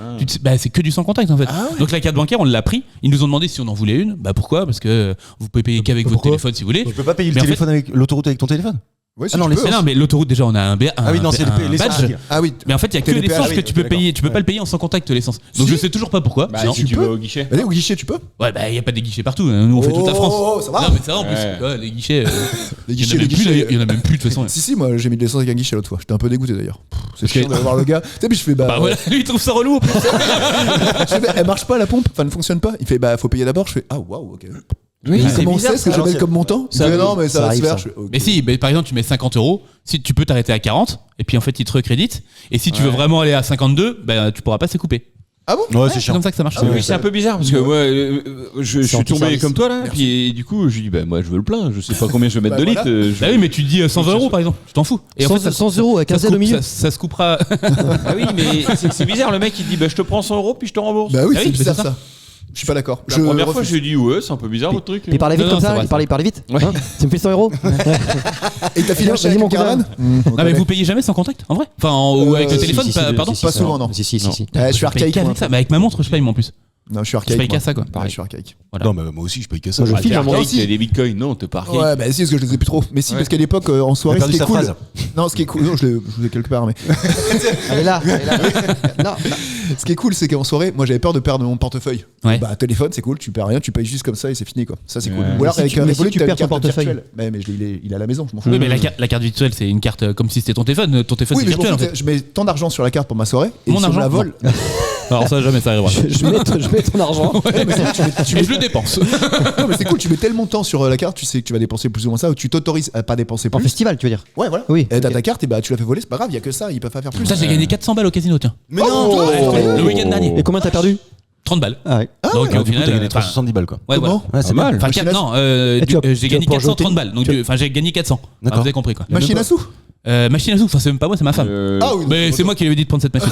bah, c'est que du sans contact en fait. Donc la carte bancaire, on l'a pris. Ils nous ont demandé si on en voulait une. Bah pourquoi? Parce que vous pouvez payer qu'avec votre Pourquoi téléphone si vous voulez. Tu peux pas payer le Mais en téléphone avec l'autoroute avec ton téléphone? Ouais, si Ah non, tu les peux, Mais hein. non, mais l'autoroute déjà on a un Ah oui, non, c'est un les badge. Ah oui. Mais en fait, il y a que les l'essence péages, que tu peux d'accord. payer. Tu peux Ouais. pas le payer en sans contact l'essence. Donc Si. je sais toujours pas pourquoi. Bah, Non. si tu peux. vas au guichet. Allez, au guichet, tu peux. Ouais, bah il y a pas des guichets partout. Nous on fait toute la France. Oh, ça va. Non, mais ça va en plus. Ouais. Ouais, les guichets. Les Il y en a guichets, même les plus, guichets. d'ailleurs. Il y en a même plus de toute façon. Si, moi j'ai mis de l'essence avec un guichet l'autre fois. J'étais un peu dégoûté d'ailleurs. C'est Parce que- chiant de voir le gars. Tu sais, puis je fais Bah voilà, lui il trouve ça relou en plus. Je fais, elle marche pas la pompe, enfin elle ne fonctionne pas. Il fait bah faut payer d'abord. Je fais ah waouh, ok. Oui, Comment on sait ce que je mets comme montant Ça Il fait, non arrive, mais ça ça va se arrive, faire. ça. Je fais, ok. Mais si, mais par exemple, tu mets 50 €, si tu peux t'arrêter à 40, et puis en fait, il te recrédite. Et si tu veux vraiment aller à 52, ben tu pourras pas se couper. Ah bon Ouais, c'est C'est chiant. comme ça que ça marche. Oui, c'est un peu bizarre parce que moi, je suis tombé anti-service. comme toi là, puis du coup, je lui dis bah moi je veux le plein, je sais pas combien je vais mettre Bah, de litres. voilà. Bah oui, mais tu dis 120 € par exemple, je t'en fous. Et en fait, 100 euros avec un ça se Z au coupe- milieu. ça se coupera. Ah oui, mais c'est bizarre, le mec il dit bah je te prends 100 € puis je te rembourse. Bah oui, Ah c'est oui, bizarre c'est ça. ça. Je suis pas d'accord. La première fois, je lui ai dit ouais, c'est un peu bizarre votre truc. Il parlait vite Non, comme non, ça, ça va, il parlait vite. Ouais. Hein tu me fais 100 euros Et t'as filé un Vas-y, chèque mon en caravane Non, mais vous payez jamais sans contact en vrai. Enfin, ou avec le si, téléphone, pardon. Pas souvent, non. Si, si, si. si. Je suis Je paye archaïque. qu'avec moi. ça. Mais avec ma montre, je paye moi en plus. Non, je suis Je archaïque. paye moi. qu'à ça quoi. Ouais, Pareil. je suis archaïque. Voilà. Non, mais moi aussi, je paye que ça. Moi, je Ah, file t'es à moi archaïque, aussi. t'as des bitcoins, non, t'es pas archaïque. Ouais, bah si, parce que je les ai plus trop. Mais si, Ouais. parce qu'à l'époque, en soirée, Il a ce perdu qui est sa cool. phrase. Non, ce qui est cool. Non, je l'ai quelque part, mais. Elle est là. Non, Ce qui est cool, c'est qu'en soirée, moi j'avais peur de perdre mon portefeuille. Ouais. Bah, téléphone, c'est cool, tu perds rien, tu payes juste comme ça et c'est fini quoi. Ça, c'est cool. Ouais. Ou alors Mais si avec tu- un mais si Revolut, tu t'as une perds ton carte portefeuille. virtuelle. Ouais, mais il est à la maison, je m'en fous. Oui, mais la carte virtuelle, c'est une carte comme si c'était ton téléphone. Ton téléphone, Oui, c'est mais je m'en virtuel en fous, fait. je mets tant d'argent sur la carte pour ma soirée et Mon si on me argent, la vole. Alors ça, jamais ça arrivera. je mets ton argent. Et je le dépense. Non, mais c'est cool, tu mets tellement de temps sur la carte, tu sais que tu vas dépenser plus ou moins ça, ou tu t'autorises à pas dépenser En plus. festival, tu veux dire Ouais, voilà. Oui. Et t'as ta carte et bah tu l'as fait voler, c'est pas grave, il y a que ça, ils peuvent pas faire plus. Ça, j'ai gagné 400 balles au casino, tiens. Mais Oh Le week-end dernier. Et combien t'as perdu 30 balles. Ah ouais. Donc Du au coup, final, t'as gagné enfin, 370 balles, quoi. ouais, voilà. Comment Ouais, c'est mal. Enfin, Machine à non, Et tu as- j'ai tu as gagné pour 430 jeter- balles. Donc, enfin, j'ai gagné 400. D'accord. Vous avez compris quoi. Machine à sous Machine à sous, enfin, c'est même pas moi, c'est ma femme. Ah oui, Mais c'est moi qui lui ai dit de prendre cette machine.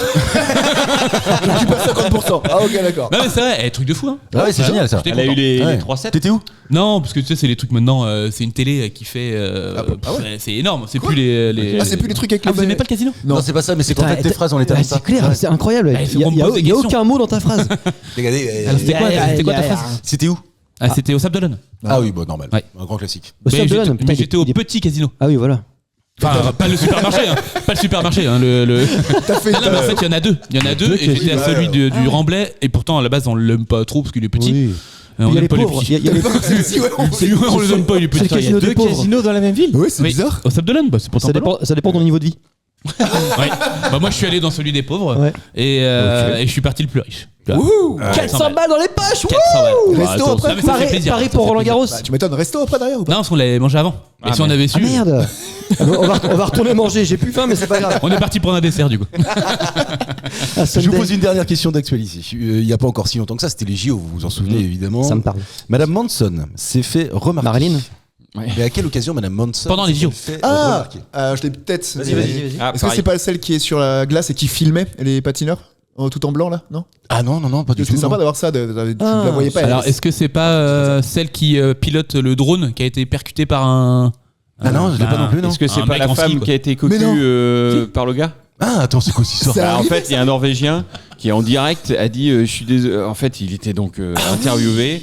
je récupère 50%. Ah ok, d'accord. Non, mais c'est vrai, truc de fou, hein. Ah ouais, c'est génial ça. J'étais Elle a eu content. les Ouais. 3-7. T'étais où Non, parce que tu sais, c'est les trucs maintenant, c'est une télé qui fait. Ah ouais. C'est énorme, c'est plus les. Ah, c'est plus les trucs avec Ah, les. vous aimez pas le casino Non, c'est pas ça, mais c'est qu'en Putain, fait tes phrases, on les Ah, termine c'est pas. clair, c'est incroyable. Ah, il faut Il y a, qu'on me il y a- pose des il y a questions. aucun mot dans ta phrase. Regardez, Alors, c'était quoi ta phrase c'était où Ah, c'était au Sable d'Olonne. Ah oui, bon, normal. Ouais. Un grand classique. Au Sable d'Olonne, putain, Mais il est- j'étais au il est- petit casino. Ah oui, voilà. Enfin, pas le supermarché, hein. Pas le supermarché, hein. T'as fait. Non, mais en fait, il y en a deux. Il y en a deux, et j'étais à celui du Remblai, et pourtant, à la base, on l'aime pas trop parce qu'il est petit. Oui. On Il y a aime les pas les pauvres. petits. Il y a les Si, ouais, On les aime pas, il est C'est le petit. casino des pauvres. dans la même ville. Ouais, c'est Oui. bizarre. Au Sable d'Olonne, bah, c'est pourtant Ça pas loin. dépend de ton niveau de vie. Ouais. Bah, moi, je suis allé dans celui des pauvres, Ouais. et je suis parti le plus riche. Tu vois. Wouhou 400 balles dans les poches. 400 balles. Resto Attends, après, non, mais ça fait Pareil, plaisir. pareil Ça pour fait Roland plaisir. Garros. Bah, tu m'étonnes, resto après derrière ou pas Non, parce qu'on l'avait mangé avant. Et si on avait su. Ah merde. On va retourner manger. J'ai plus faim, mais c'est pas grave. On est parti prendre un dessert du coup. Ah, Je vous Sunday. pose une dernière question d'actualité. Il n'y a pas encore si longtemps que ça, c'était les JO, vous vous en souvenez évidemment. Ça me parle. Madame Manson s'est fait remarquer. Marilyn. Mais à quelle occasion Madame Manson Pendant les s'est JO. fait Ah remarquer Je l'ai peut-être. Vas-y, vas-y, vas-y. Ah, Est-ce que c'est pas celle qui est sur la glace et qui filmait les patineurs tout en blanc là Non. Ah non, non, non, pas du tout. C'était sympa non. d'avoir ça. Tu Ah. la voyais pas. Alors elle- est-ce que c'est pas celle qui pilote le drone qui a été percuté par un. Ah non, je l'ai pas non plus, non. Est-ce que c'est Un pas mec la en ski, femme quoi. qui a été Mais non. cocue par le gars? Ah, attends, c'est quoi cette histoire Ça Bah, en arrive, fait, il y a un Norvégien qui en direct a dit je suis désolé. En fait, il était donc interviewé.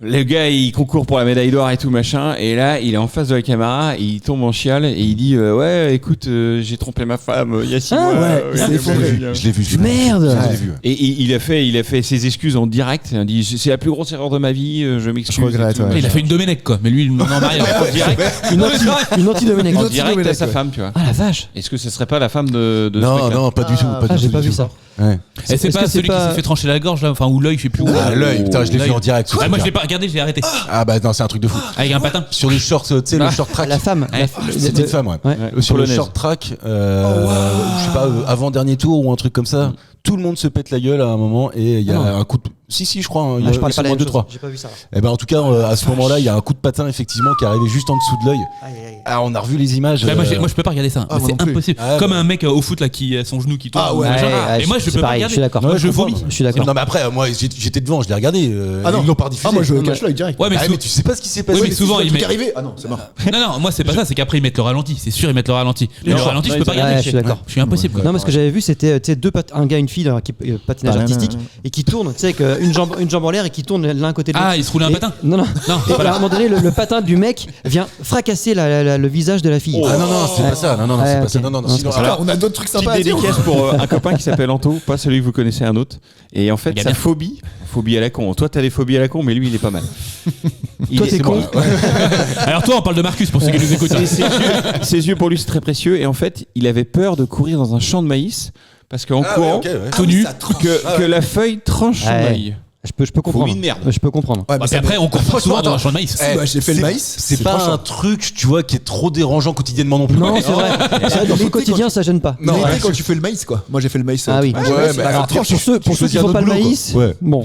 Le gars, il concourt pour la médaille d'or et tout machin, et là, il est en face de la caméra, et il tombe en chiale et il dit ouais, écoute, j'ai trompé ma femme il y a 6 mois. ouais, il s'est effondré. Je l'ai vu, je l'ai vu. Merde. Je l'ai vu. Et il a fait ses excuses en direct. Il a dit c'est la plus grosse erreur de ma vie, je m'excuse. Je regrette, et tout, ouais. Il a fait une Domenech quoi, mais lui il n'en a rien. En direct, Une anti-Domenech. en direct à Domenech, sa ouais. femme, tu vois. Ah la vache. Est-ce que ce serait pas la femme de ce Non, mec-là non, pas du tout. Ah, Pas Ah, du j'ai tout, pas du vu tout. ça. Ouais. Et c'est Est-ce pas que c'est celui qui pas- s'est fait trancher la gorge là, enfin ou l'œil, je sais plus où. Ah, l'œil, putain, je l'ai vu en direct. Ouais, moi je l'ai pas regardé, j'ai arrêté. Ah bah non, c'est un truc de fou. Avec un patin. Sur le short, tu sais, le short track. La femme. Ouais. C'était une femme, ouais. Ouais. Sur le Polonaise. short track, je sais pas, avant-dernier tour ou un truc comme ça, tout le monde se pète la gueule à un moment et il y a Ah non. un coup de. Si, je crois, hein, il y Ah, a je parlais pas de la même 2-3. chose. J'ai pas vu ça. Et ben en tout cas, à ce moment-là, il y a un coup de patin effectivement qui est arrivé juste en dessous de l'œil. Ah, on a revu les images. Bah, moi je peux pas regarder ça. Ah, moi c'est non plus. impossible. Ah, Comme bah. un mec au foot là qui a son genou qui tombe. Ah ouais. machin. Ouais, Et moi je c'est peux pas pareil, regarder. je suis d'accord. Moi Ouais, je je comprends. vomis. Je suis d'accord. Non mais après, moi j'étais devant, je l'ai regardé. Ah non. Ils l'ont pas diffusé. Ah moi je Ouais. cache l'œil direct. Ouais mais, Ah, mais tu sais pas ce qui s'est passé. Oui, mais souvent, il il m'est met- arrivé. Ah non, c'est mort. non, moi c'est pas ça, c'est qu'après ils mettent le ralenti. C'est sûr ils mettent le ralenti. Mais le Non, ralenti je non, peux pas ils- regarder. Ouais, je suis d'accord. Je suis impossible. quoi. Non, mais ce que j'avais vu, c'était tu sais, un gars, une fille. filles qui patinage artistique et qui tournent, tu sais, avec une jambe en l'air et qui tournent l'un à côté de l'autre. Ah, il se roulait un patin. Non. Non, Et à un moment donné, le patin du mec vient fracasser le visage de la fille. Ah non, c'est pas ça. Non, c'est pas ça. Non, sinon, Alors, on a d'autres trucs sympas à Petite dire. dédicace pour un copain qui s'appelle Anto, pas celui que vous connaissez, un autre. Et en fait, Il y a sa bien. phobie à la con. Toi, t'as des phobies à la con, mais lui, il est pas mal. Toi, t'es con. Alors toi, on parle de Marcus pour ceux qui nous écoutent. Ses yeux, pour lui, c'est très précieux. Et en fait, il avait peur de courir dans un champ de maïs parce qu'en courant, Tout nu. que la feuille tranche son Ouais. œil. Je peux comprendre. Phobie de merde. Je peux comprendre. Ouais, Parce qu'après, on court pas souvent dans un champ de maïs. J'ai fait le maïs. C'est pas un truc, tu vois, qui est trop dérangeant quotidiennement non plus. Non, c'est vrai. C'est vrai, dans le quotidien, ça gêne pas. Non, quand tu fais le maïs, quoi. Moi, j'ai fait le maïs. Ah oui. Alors, Pour ceux qui font pas le maïs, bon,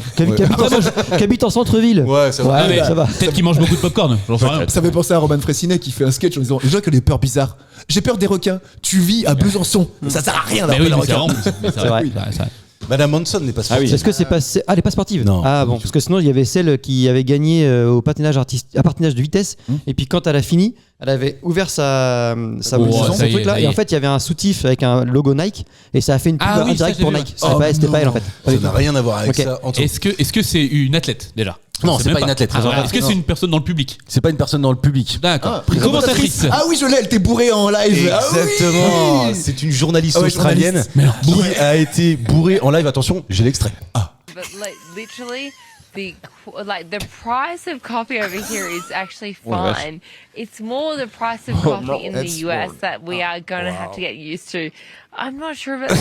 qui habitent en centre-ville. Ouais, ça va. Ah, mais ça va. peut-être qu'il mange beaucoup de popcorn. J'en sais rien. Ça fait penser à Roman Fressinet qui fait un sketch en disant déjà que les peurs bizarres. J'ai peur des requins. Tu vis à Besançon. Ça sert à rien Mais d'avoir oui, peur mais des c'est requins. vrai. C'est vrai. C'est vrai. Madame Manson n'est pas sportive. Est-ce que c'est pas. Ah, elle est pas sportive. Non. Ah bon, parce que sinon, il y avait celle qui avait gagné au patinage de vitesse. Et puis quand elle a fini, elle avait ouvert sa ça y est, truc là. ça y Et en est. fait, il y avait un soutif avec un logo Nike. Et ça a fait une pub Ah oui, direct ça, pour j'ai Nike. vu. C'était pas elle en fait. Pas Ça du n'a tout. rien à voir avec Ok. ça. Anto. Est-ce que c'est une athlète déjà? Non, Je sais c'est même pas une athlète. Ah, est-ce que c'est une personne dans le public? C'est pas une personne dans le public. D'accord. Commentatrice. Ah oui, je l'ai, elle t'est bourrée en live. Ah oui. Exactement. C'est une journaliste Ah ouais, australienne qui a été bourrée en live. Attention, j'ai l'extrait. But like literally, the price of coffee over here is actually fine. It's more the price of coffee in the US that we are going to have to get used to. I'm not sure about where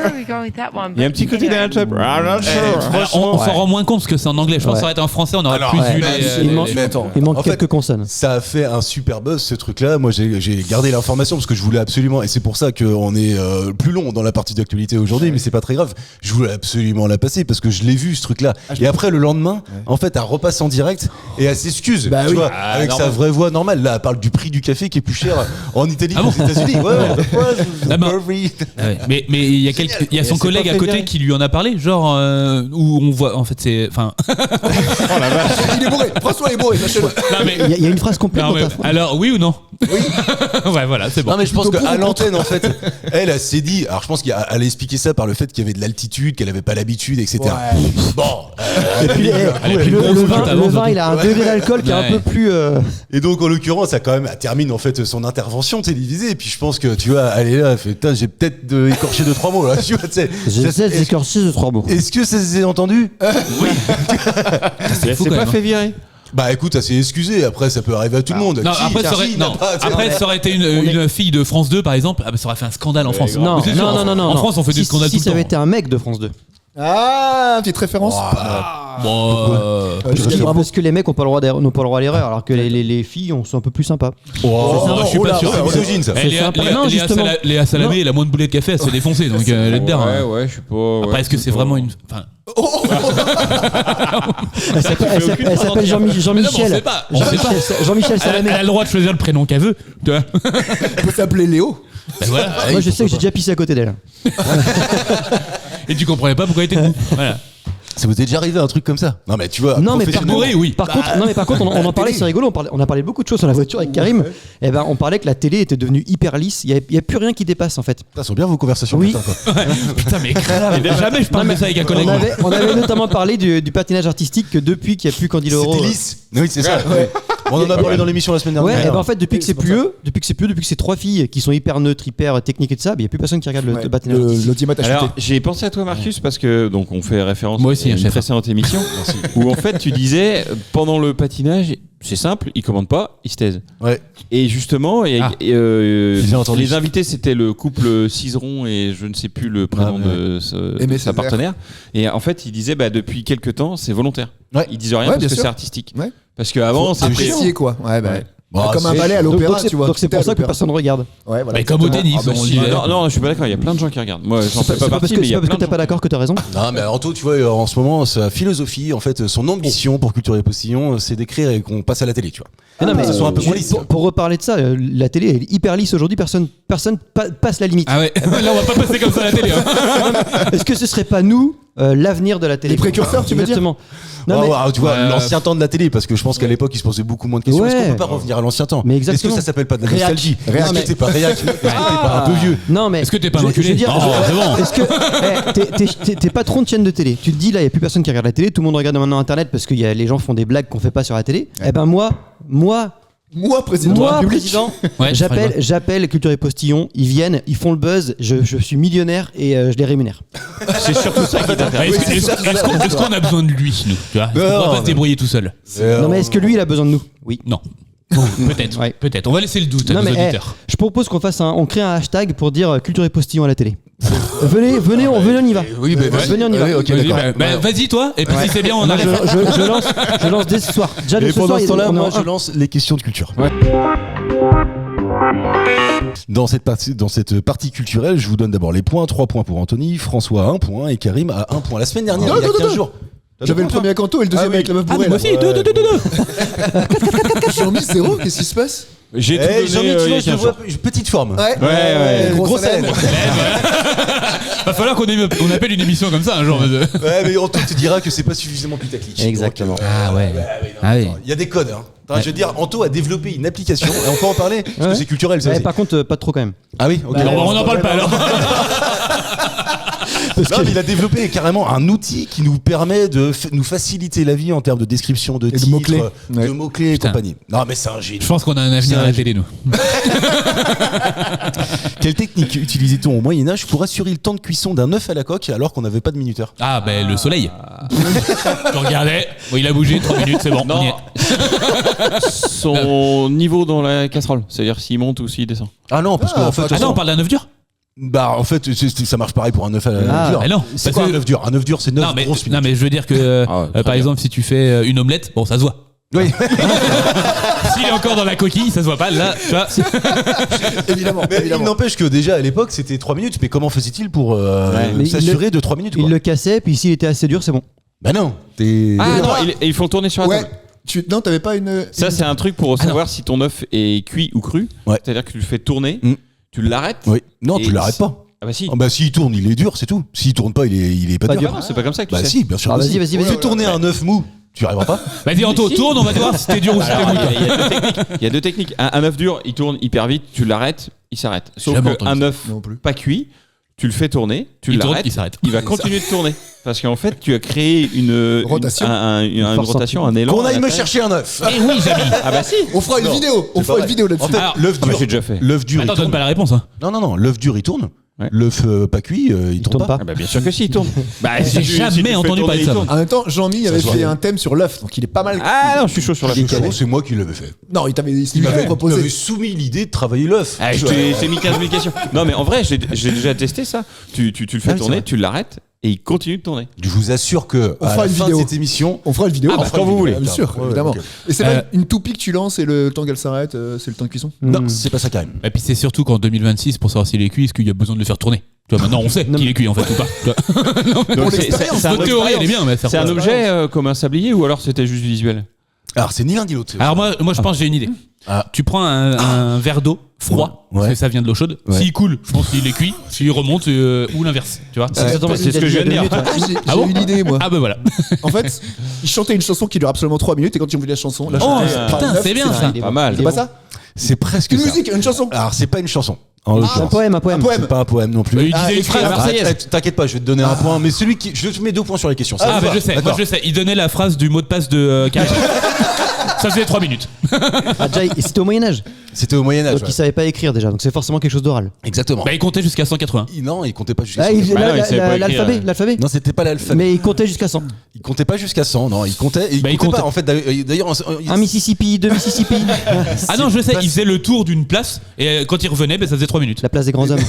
are we going with that one? Il y a un petit côté anyway. d'un On s'en rend moins compte parce que c'est en anglais. Je pense que ça aurait été en français, on aurait plus vu il manque, mais attends, il manque en fait, quelques consonnes. Ça a fait un super buzz ce truc-là. Moi, j'ai gardé l'information parce que je voulais absolument, et c'est pour ça qu'on est plus long dans la partie d'actualité aujourd'hui, mais c'est pas très grave. Je voulais absolument la passer parce que je l'ai vu ce truc-là. Et après le lendemain, en fait, elle repasse en direct et elle s'excuse, tu vois, avec sa vraie voix normale. Là, elle parle du prix du café qui est plus cher en Italie qu'aux États-Unis. Mais il y a son collègue à côté qui lui en a parlé, genre où on voit en fait c'est enfin. Il est bourré. François est bourré. Sachez-le. Non, mais- Il y a une phrase complète non, dans mais- ta phrase. alors oui ou non? Oui. Ouais, voilà, c'est bon. Non mais je pense qu'à l'antenne en fait elle s'est dit, alors je pense qu'elle a expliqué ça par le fait qu'il y avait de l'altitude, qu'elle avait pas l'habitude, etc. Bon Et puis, le vin, il a un degré d'alcool qui est un Ouais. peu plus. et donc en l'occurrence ça quand même elle termine en fait son intervention télévisée et puis je pense que tu vois elle est là elle fait putain j'ai peut-être écorché 2-3 mots là tu vois tu sais. J'essaie de écorcher de 3 mots. Est-ce que ça s'est entendu? Elle s'est pas fait virer. Bah écoute, elle s'est excusée, après ça peut arriver à tout le monde. Non, Qui- après, ça aurait, qui n'a non, pas- après ça aurait été une fille de France 2 par exemple, ça aurait fait un scandale en France. Non, Mais c'est sûr, non. En France, on fait des scandales Si tout ça le avait temps. été un mec de France 2. Ah, petite référence. Bon, Parce que les mecs n'ont pas le droit à l'erreur, alors que les filles sont un peu plus sympas. je suis pas sûr. C'est misogyne ça. C'est sympa. Non, justement. Léa Salamé, elle a moins de boulet de café, elle se fait défoncer, donc elle est dedans. Ouais, je sais pas. Après, est-ce que c'est vraiment une. Enfin, Elle s'appelle Jean-Michel. Mais non, mais on sait pas, on sait pas. Jean-Michel elle Salamé. a le droit de choisir le prénom qu'elle veut, tu vois. Elle peut s'appeler Léo. Ben voilà. Moi, je sais que j'ai déjà pissé à côté d'elle. Et tu comprenais pas pourquoi elle était debout. Voilà. Ça vous est déjà arrivé un truc comme ça? Non mais tu vois, Non, mais professionnellement- bourré, oui. Par contre, on en parlait, c'est rigolo. On a parlé beaucoup de choses sur la voiture avec Karim. Et ben, on parlait que la télé était devenue hyper lisse. Il y a plus rien qui dépasse en fait. Ça sont bien vos conversations. Oui. putain, quoi. Putain, mais jamais je parle de ça avec un collègue. On avait notamment parlé du patinage artistique que depuis qu'il n'y a plus Candido. C'était lisse. Oui, c'est ça. On en a parlé dans l'émission la semaine Ouais, dernière. et ben en fait, depuis que c'est plus eux, depuis que c'est 3 filles qui sont hyper neutres, hyper techniques et tout ça, il n'y a plus personne qui regarde le patinage artistique. L'audimat a chuté. Alors, j'ai pensé à toi, Marcus, parce que donc on fait référence Moi aussi, à un une chef. précédente émission où en fait tu disais pendant le patinage, c'est simple, ils commandent pas, ils se taisent. Ouais. Et justement, Ah. J'ai entendu les ça. invités c'était le couple Cizeron et je ne sais plus le prénom Ah, ouais. de Aimé sa Césaire. partenaire. Et en fait, ils disaient depuis quelques temps, c'est volontaire. Ouais. Ils disent rien Ouais, parce bien que sûr. c'est artistique. Ouais. Parce qu'avant, c'était Apprécié quoi. Ouais, bah. Ouais. Bah, Comme un c'est- ballet à Donc l'opéra, c'est tu vois. donc c'est pour ça que personne ne regarde. Ouais, voilà. Mais comme au tennis, Ah, ben, on on dit. y va. Non, je suis pas d'accord. Il y a plein de gens qui regardent. Moi, j'en fais C'est pas pas parce partie, que mais il y a plein t'es de pas gens. d'accord que t'as raison. Non mais Anto, tu vois, en ce moment, sa philosophie, en fait, son ambition pour Culture et Postillon, c'est d'écrire et qu'on passe à la télé, tu vois. Mais non, mais ce soit un peu moins lisse. pour reparler de ça, la télé est hyper lisse aujourd'hui. Personne passe la limite. Ah ouais, là on va pas passer comme ça à la télé. Hein. Est-ce que ce serait pas nous l'avenir de la télé. Les précurseurs, tu veux dire? Exactement. Non, mais- Tu vois, l'ancien temps de la télé, parce que je pense qu'à l'époque, ils se posaient beaucoup moins de questions. Est-ce qu'on peut pas revenir à l'ancien temps? Mais Est-ce que exactement. ça s'appelle pas de la Réac. nostalgie? Réac. Est-ce que t'es pas réac? Est-ce que t'es pas un peu vieux? Non, mais Est-ce que t'es pas je enculé? veux dire, Non, c'est bon. Est-ce que t'es patron de chaîne de télé? Tu te dis là, il y a plus personne qui regarde la télé, tout le monde regarde maintenant Internet parce que les gens font des blagues qu'on fait pas sur la télé. Eh ben moi, président de la République. président, Ouais, j'appelle Culture et Postillon. Ils viennent, ils font le buzz. Je suis millionnaire et je les rémunère. C'est surtout ça qui t'intéresse. Est-ce qu'on a besoin de lui, nous? Tu vois, on va pas se débrouiller tout seul. Non mais est-ce que lui, il a besoin de nous? Oui. Non. Peut-être. Ouais. Peut-être. On va laisser le doute à Non nos mais auditeurs. je propose on crée un hashtag pour dire Culture et Postillon à la télé. venez, on y va. Oui, mais Venez, on y va. ok, Vas-y, d'accord. vas-y, toi, et puis si c'est bien, on Moi, arrête. je lance dès ce soir. Déjà dès Et ce soir, pendant ce temps-là, on est moi, en je un. lance les questions de culture. Dans cette partie culturelle, je vous donne d'abord les points. 3 points pour Anthony, François 1 point et Karim à 1 point. La semaine dernière, il y a 15 jours. J'avais le premier à Kanto et le deuxième avec la meuf bourrée. Moi aussi, deux. Jean-Mi, 0, qu'est-ce qui se passe? J'ai tout Eh, donné, Jean-Mi, tu il y vois, a je te 15 vois, jours. petite forme. Ouais. Grosse haleine. Va falloir qu'on appelle une émission comme ça un jour. Ouais, mais Anto te dira que c'est pas suffisamment putaclic. Exactement. Ah ouais. Ah oui. Il y a des codes. Hein. Enfin, je veux dire, Anto a développé une application, et on peut en parler, parce que c'est culturel, ça Ouais, aussi. par contre, pas trop quand même. Ah oui, ok. On n'en parle pas alors. Non, mais il a développé carrément un outil qui nous permet de nous faciliter la vie en termes de description, de de titres, mots-clés. de mots-clés et Putain. compagnie. Non, mais c'est un génie. Je pense qu'on a un avenir à la télé, nous. Quelle technique utilisait-on au Moyen-Âge pour assurer le temps de cuisson d'un œuf à la coque alors qu'on n'avait pas de minuteur? Ah, ben le soleil. Je regardais. Bon, il a bougé, 3 minutes, c'est bon. on y Non, est. son niveau dans la casserole, c'est-à-dire s'il monte ou s'il descend. Ah non, parce qu'en fait, Ah non, on parle d'un œuf dur. bah en fait, ça marche pareil pour un œuf à la dur. mais non, C'est parce quoi que- un œuf dur? Un œuf dur, c'est 9 Non mais, grosses non, minutes. mais je veux dire que, Ah ouais, très par bien. exemple, si tu fais une omelette, bon, ça se voit. Oui. S'il est encore dans la coquille, ça se voit pas. Là, tu vois. Évidemment, Mais il évidemment. n'empêche que déjà à l'époque c'était 3 minutes, mais comment faisait-il pour Mais s'assurer de 3 minutes quoi? Il le cassait, puis s'il était assez dur, c'est bon. Bah non, t'es. Ah non, il faut le tourner sur la Ouais. table. Non, t'avais pas une. Ça, c'est un truc pour savoir si ton œuf est cuit ou cru. Ouais. C'est-à-dire que tu le fais tourner, Mm. tu l'arrêtes. Oui. Non, Et tu l'arrêtes pas. Ah bah si. Ah bah s'il tourne, il est dur, c'est tout. S'il tourne pas, il est pas Pas dur. dur. Non, c'est pas comme ça que tu Bah sais. si, bien sûr. Ah, que vas-y, si. vas-y, vas-y. Fais tourner un œuf mou, tu y arriveras pas. Vas-y, Anto, tourne, on va te voir si t'es dur ou si t'es Alors, mou. il y a deux techniques. Un œuf dur, il tourne hyper vite, tu l'arrêtes, il s'arrête. Sauf jamais entendu qu'un ça. œuf Non plus. pas cuit, tu le fais tourner, tu Il tourne, l'arrêtes, il s'arrête. il va continuer de tourner. Parce qu'en fait, tu as créé une Rotation. une force rotation, un élan. Qu'on à aille me l'intérieur. chercher un œuf. Eh oui, Jamy. Ah bah si. On fera une Non, vidéo. On c'est fera pas une vidéo En là-dessus. fait, Alors, l'œuf Ah, dur, bah, j'ai déjà fait. l'œuf dur, Attends, il donne tourne. pas la réponse. Hein. Non, l'œuf dur, il tourne. Ouais. L'œuf pas cuit, il tourne pas. Ah bah bien sûr que si, il tourne. Bah, J'ai jamais entendu parler de ça. En même temps, Jean-Mi avait se fait voit. un thème sur l'œuf, donc il est pas mal. Ah non, je suis chaud sur la C'est chose. chaud, c'est moi qui l'avais fait. Non, il Il m'avait m'avait proposé. soumis l'idée de travailler l'œuf. Ah, je t'ai mis 15 000 questions. Non, mais en vrai, j'ai déjà testé ça. Tu le Ah fais oui, c'est tourner, vrai. tu l'arrêtes et il continue de tourner. Je vous assure que On à fera la une fin vidéo. de cette émission, On fera une vidéo. Ah, bah, on fera quand une vous vidéo, voulez. Bien sûr, Ouais, évidemment. ok. Et c'est pas une toupie que tu lances et le temps qu'elle s'arrête, c'est le temps de cuisson. non, c'est pas ça Karim. Et puis c'est surtout qu'en 2026, pour savoir s'il est cuit, est-ce qu'il y a besoin de le faire tourner? Tu vois, maintenant on sait qu'il est cuit en fait ou pas. Tu vois. Donc, Votre théorie elle est bien, mais C'est un objet comme un sablier ou alors c'était juste visuel? Alors c'est ni l'un ni l'autre. Alors moi je pense que j'ai une idée. Ah. Tu prends un verre d'eau froid, Ouais. parce que ça vient de l'eau chaude. Ouais. S'il coule, je pense qu'il est cuit. S'il remonte, ou l'inverse. Tu vois. C'est ce que je viens de dire. J'ai Ah bon une idée, moi. Ah bah voilà. En fait, il chantait une chanson qui dure absolument 3 minutes et quand ils ont vu la chanson, la Oh chanson, Ah, par putain, neuf, c'est bien ça. Pas mal. C'est pas ça? C'est presque Une ça. musique, une chanson. Alors c'est pas une chanson. En Un l'occurrence. poème, un Un poème. poème. C'est pas un poème non plus. Il disait une écrit phrase. la Arrête, t'inquiète pas, je vais te donner un point. Mais celui qui, je te mets 2 points sur les questions. Ça Ah te bah va je sais, moi D'accord. je sais. Il donnait la phrase du mot de passe de Karim. Ça faisait 3 minutes. Ah, déjà, c'était au Moyen-Âge. C'était au Moyen Âge. Donc il savait pas écrire déjà. Donc c'est forcément quelque chose d'oral. Exactement. Bah il comptait jusqu'à 180. Non, il comptait pas jusqu'à Ah, 100. il- Bah non, il la- savait pas l'alphabet, écrire. l'alphabet. Non, c'était pas l'alphabet. Mais il comptait jusqu'à 100. Il comptait pas jusqu'à 100, non. Il comptait. Bah, il comptait comptait. pas. En fait, d'ailleurs, Un Mississippi, 2 Mississippi. Ah non, je sais, il faisait le tour d'une place et quand il revenait, bah, ça faisait 3 minutes. La place des grands hommes.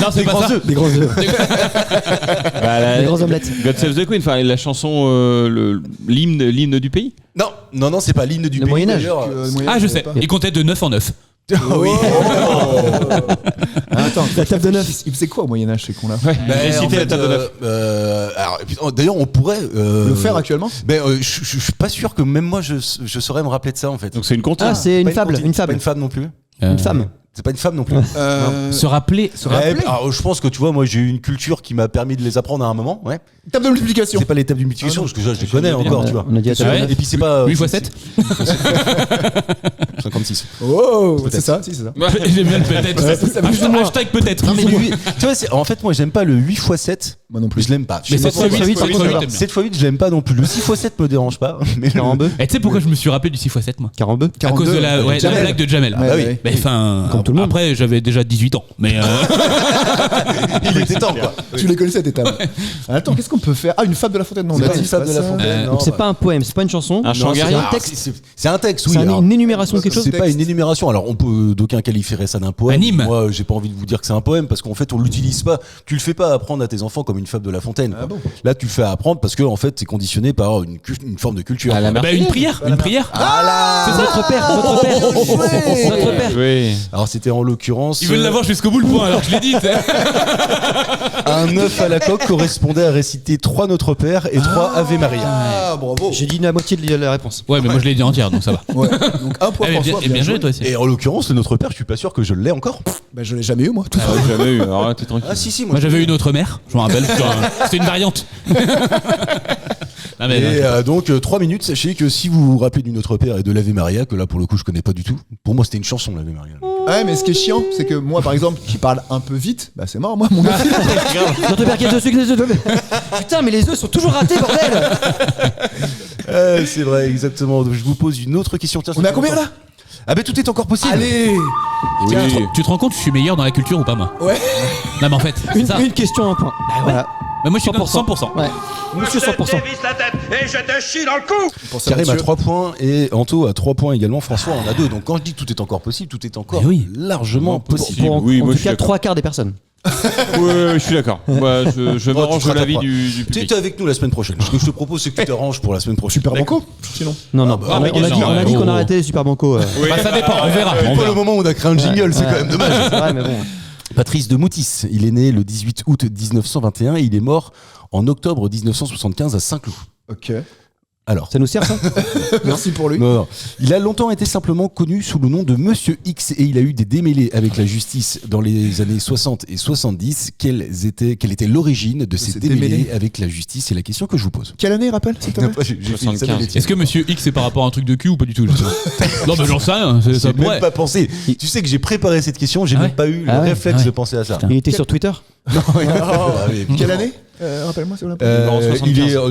Non, c'est pas ça. Des grands œufs. Bah, Des grands omelettes. God Save the Queen, enfin la chanson, l'hymne du pays. Non, c'est pas l'hymne du Le pays. Moyen-Âge. d'ailleurs. Ah, je sais. Il comptait de 9 en 9. Oui. Attends, La table de 9. il faisait quoi au Moyen-Âge, ces cons-là? Ouais, Ben, j'ai en cité la fait, table de neuf. alors, et puis, d'ailleurs, on pourrait Le faire actuellement? je suis pas sûr que même moi je saurais me rappeler de ça en fait. Donc c'est une comptine. Ah, c'est une Pas fable. comptine, Une c'est pas fable. une fable non plus. Une femme. C'est pas une femme non plus. Se rappeler. Ouais, alors, je pense que tu vois, moi j'ai eu une culture qui m'a permis de les apprendre à un moment. Ouais. Table de multiplication. C'est pas les tables de multiplication, parce que je les connais encore, tu vois. On a dit à Ah ouais. Et puis c'est pas. 8 x 7 56. Oh, Peut-être. c'est ça, si, c'est ça. J'aime bien le peut-être. Hashtag peut-être. Non, mais tu vois, en fait, moi j'aime pas le 8 x 7. Moi non plus. Je l'aime pas. Mais Je sais 7 pas x 8, pourquoi. 7 7 x 8, je l'aime pas non plus. Le 6 x 7 me dérange pas. Mais le- Carambeu. Et tu sais pourquoi je me suis rappelé du 6 x 7 moi? Carambeu. À cause de la Jamel. blague de Jamel. Ouais, bah oui. ouais. Mais enfin, Comme tout le monde. après j'avais déjà 18 ans. Mais il était temps, quoi. Tu les connaissais tes tables. Attends, qu'est-ce qu'on peut faire? Ah, une fable de La Fontaine. Non, C'est on a pas dit une fable de La ça. Fontaine. non, Donc c'est bah. pas un poème, c'est pas une chanson. Un chant Non, c'est guerrier. un Ah, texte. c'est un texte, oui. C'est alors. une énumération de quelque chose. C'est pas une énumération. Alors, on peut d'aucuns qualifierait ça d'un poème. Anime. Moi, j'ai pas envie de vous dire que c'est un poème parce qu'en fait, on l'utilise pas. Tu le fais pas apprendre à tes enfants comme une fable de La Fontaine. quoi. Ah bon. Là, tu le fais apprendre parce que en fait, c'est conditionné par une forme de culture. À la bah, une prière. Une prière. C'est notre père, notre père. Notre père. Oui. Alors, c'était en l'occurrence Ils veulent l'avoir jusqu'au bout le point. Alors je l'ai dit. tu sais. un œuf à la coque correspondait à réciter 3 Notre Père et 3 Ave Maria. Ah, bravo. J'ai dit la moitié de la réponse. Ouais, mais moi je l'ai dit entière, donc ça va. Ouais. Donc un point Eh, pour bien, François. bien joué toi aussi. Et en l'occurrence, le Notre Père, je suis pas sûr que je l'ai encore. Bah, je l'ai jamais eu, moi. Tout Ah, jamais eu. Alors là, t'es tranquille. Ah, si, Moi j'avais une autre mère, je me rappelle. C'était une variante. Ah, mais, Et donc 3 minutes, sachez que si vous vous rappelez du Notre Père et de l'Ave Maria, que là pour le coup je connais pas du tout, pour moi c'était une chanson l'Ave Maria. Ouais, mais ce qui est chiant, c'est que moi, par exemple, qui parle un peu vite, bah c'est mort, moi, mon gars. Notre père qui a dessus. Putain, mais les œufs sont toujours ratés, bordel. C'est vrai, exactement. Donc, je vous pose une autre question. Tiens, On est à combien là? Ah ben tout est encore possible. Allez. Oui. tu te rends compte que je suis meilleur dans la culture ou pas moi? Ouais. Non mais en fait, c'est ça. Une question, un point. Voilà. Mais moi je suis 100%. 100%. Ouais. Monsieur 100%. la tête et je te chie dans le cou. Pour ça, Karim a Mathieu. 3 points et Anto a 3 points également. François en a 2. Donc quand je dis tout est encore possible, tout est encore Mais oui. largement possible. Pour Oui, en moi, tout je suis cas, d'accord. 3 quarts des personnes. Oui, je suis d'accord. Moi, je Bon, m'arrange tu de l'avis seras du Tu public. es avec nous la semaine prochaine. Ce que je te propose, c'est que tu t'arranges pour la semaine prochaine. Super Banco, sinon. Non, non. bah, on a mais dit, non, on a dit oh. qu'on arrêtait les Super Banco. Bah, ça dépend, on verra. C'est pas le moment où on a créé un jingle, c'est Ouais. quand même dommage. C'est vrai, mais bon. Patrice de Moutis, il est né le 18 août 1921 et il est mort en octobre 1975 à Saint-Cloud. Ok. Alors, Ça nous sert, ça? Merci pour lui. non. Il a longtemps été simplement connu sous le nom de Monsieur X et il a eu des démêlés avec la justice dans les années 60 et 70. Quelle était l'origine de ces ces démêlés démêlés avec la justice? C'est la question que je vous pose. Quelle année, rappelle, s'il te plaît? J'ai fait une 75. semaine d'études. Est-ce que Monsieur X c'est par rapport à un truc de cul ou pas du tout? Je sais pas. Non mais j'en sais rien, ça J'ai pourrait. même pas pensé. Tu sais que j'ai préparé cette question, j'ai Ah même ouais pas eu le Ah ouais. réflexe Ah ouais. de penser à ça. Il était sur Twitter? Ah oui, évidemment. Quelle année? Rappelle-moi, s'il vous plaît.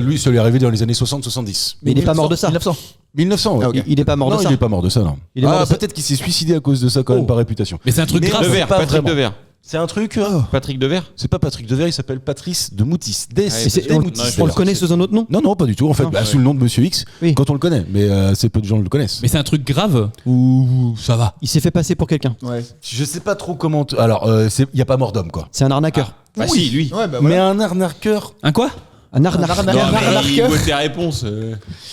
Lui, ça lui est arrivé dans les années 60-70. Mais il est pas mort de ça. 1900, ouais. Ah, ok. Il est pas mort non, de ça. il est pas mort de ça, non. Il est mort de ça. Peut-être qu'il s'est suicidé à cause de ça, quand même, par réputation. Mais c'est un truc Mais grave. c'est Devers, pas Patrick vraiment. Devers. C'est un truc. Patrick Devers. C'est pas Patrick Devers, il s'appelle Patrice de Moutis. Des Ah, Et c'est- des on, Moutis, on le d'ailleurs. connaît sous un autre nom? Non, non, pas du tout. En fait, Non. sous le nom de Monsieur X, Oui. quand on le connaît. Mais assez peu de gens le connaissent. Mais c'est un truc grave ou ça va? Il s'est fait passer pour quelqu'un. Ouais. Je sais pas trop comment. Alors, il y a pas mort d'homme, quoi. C'est un arnaqueur. Bah si, lui. Ouais, bah Mais voilà. un arnaqueur. Un quoi? Un arnaqueur. Non, mais il arnaqueur. voit tes réponses.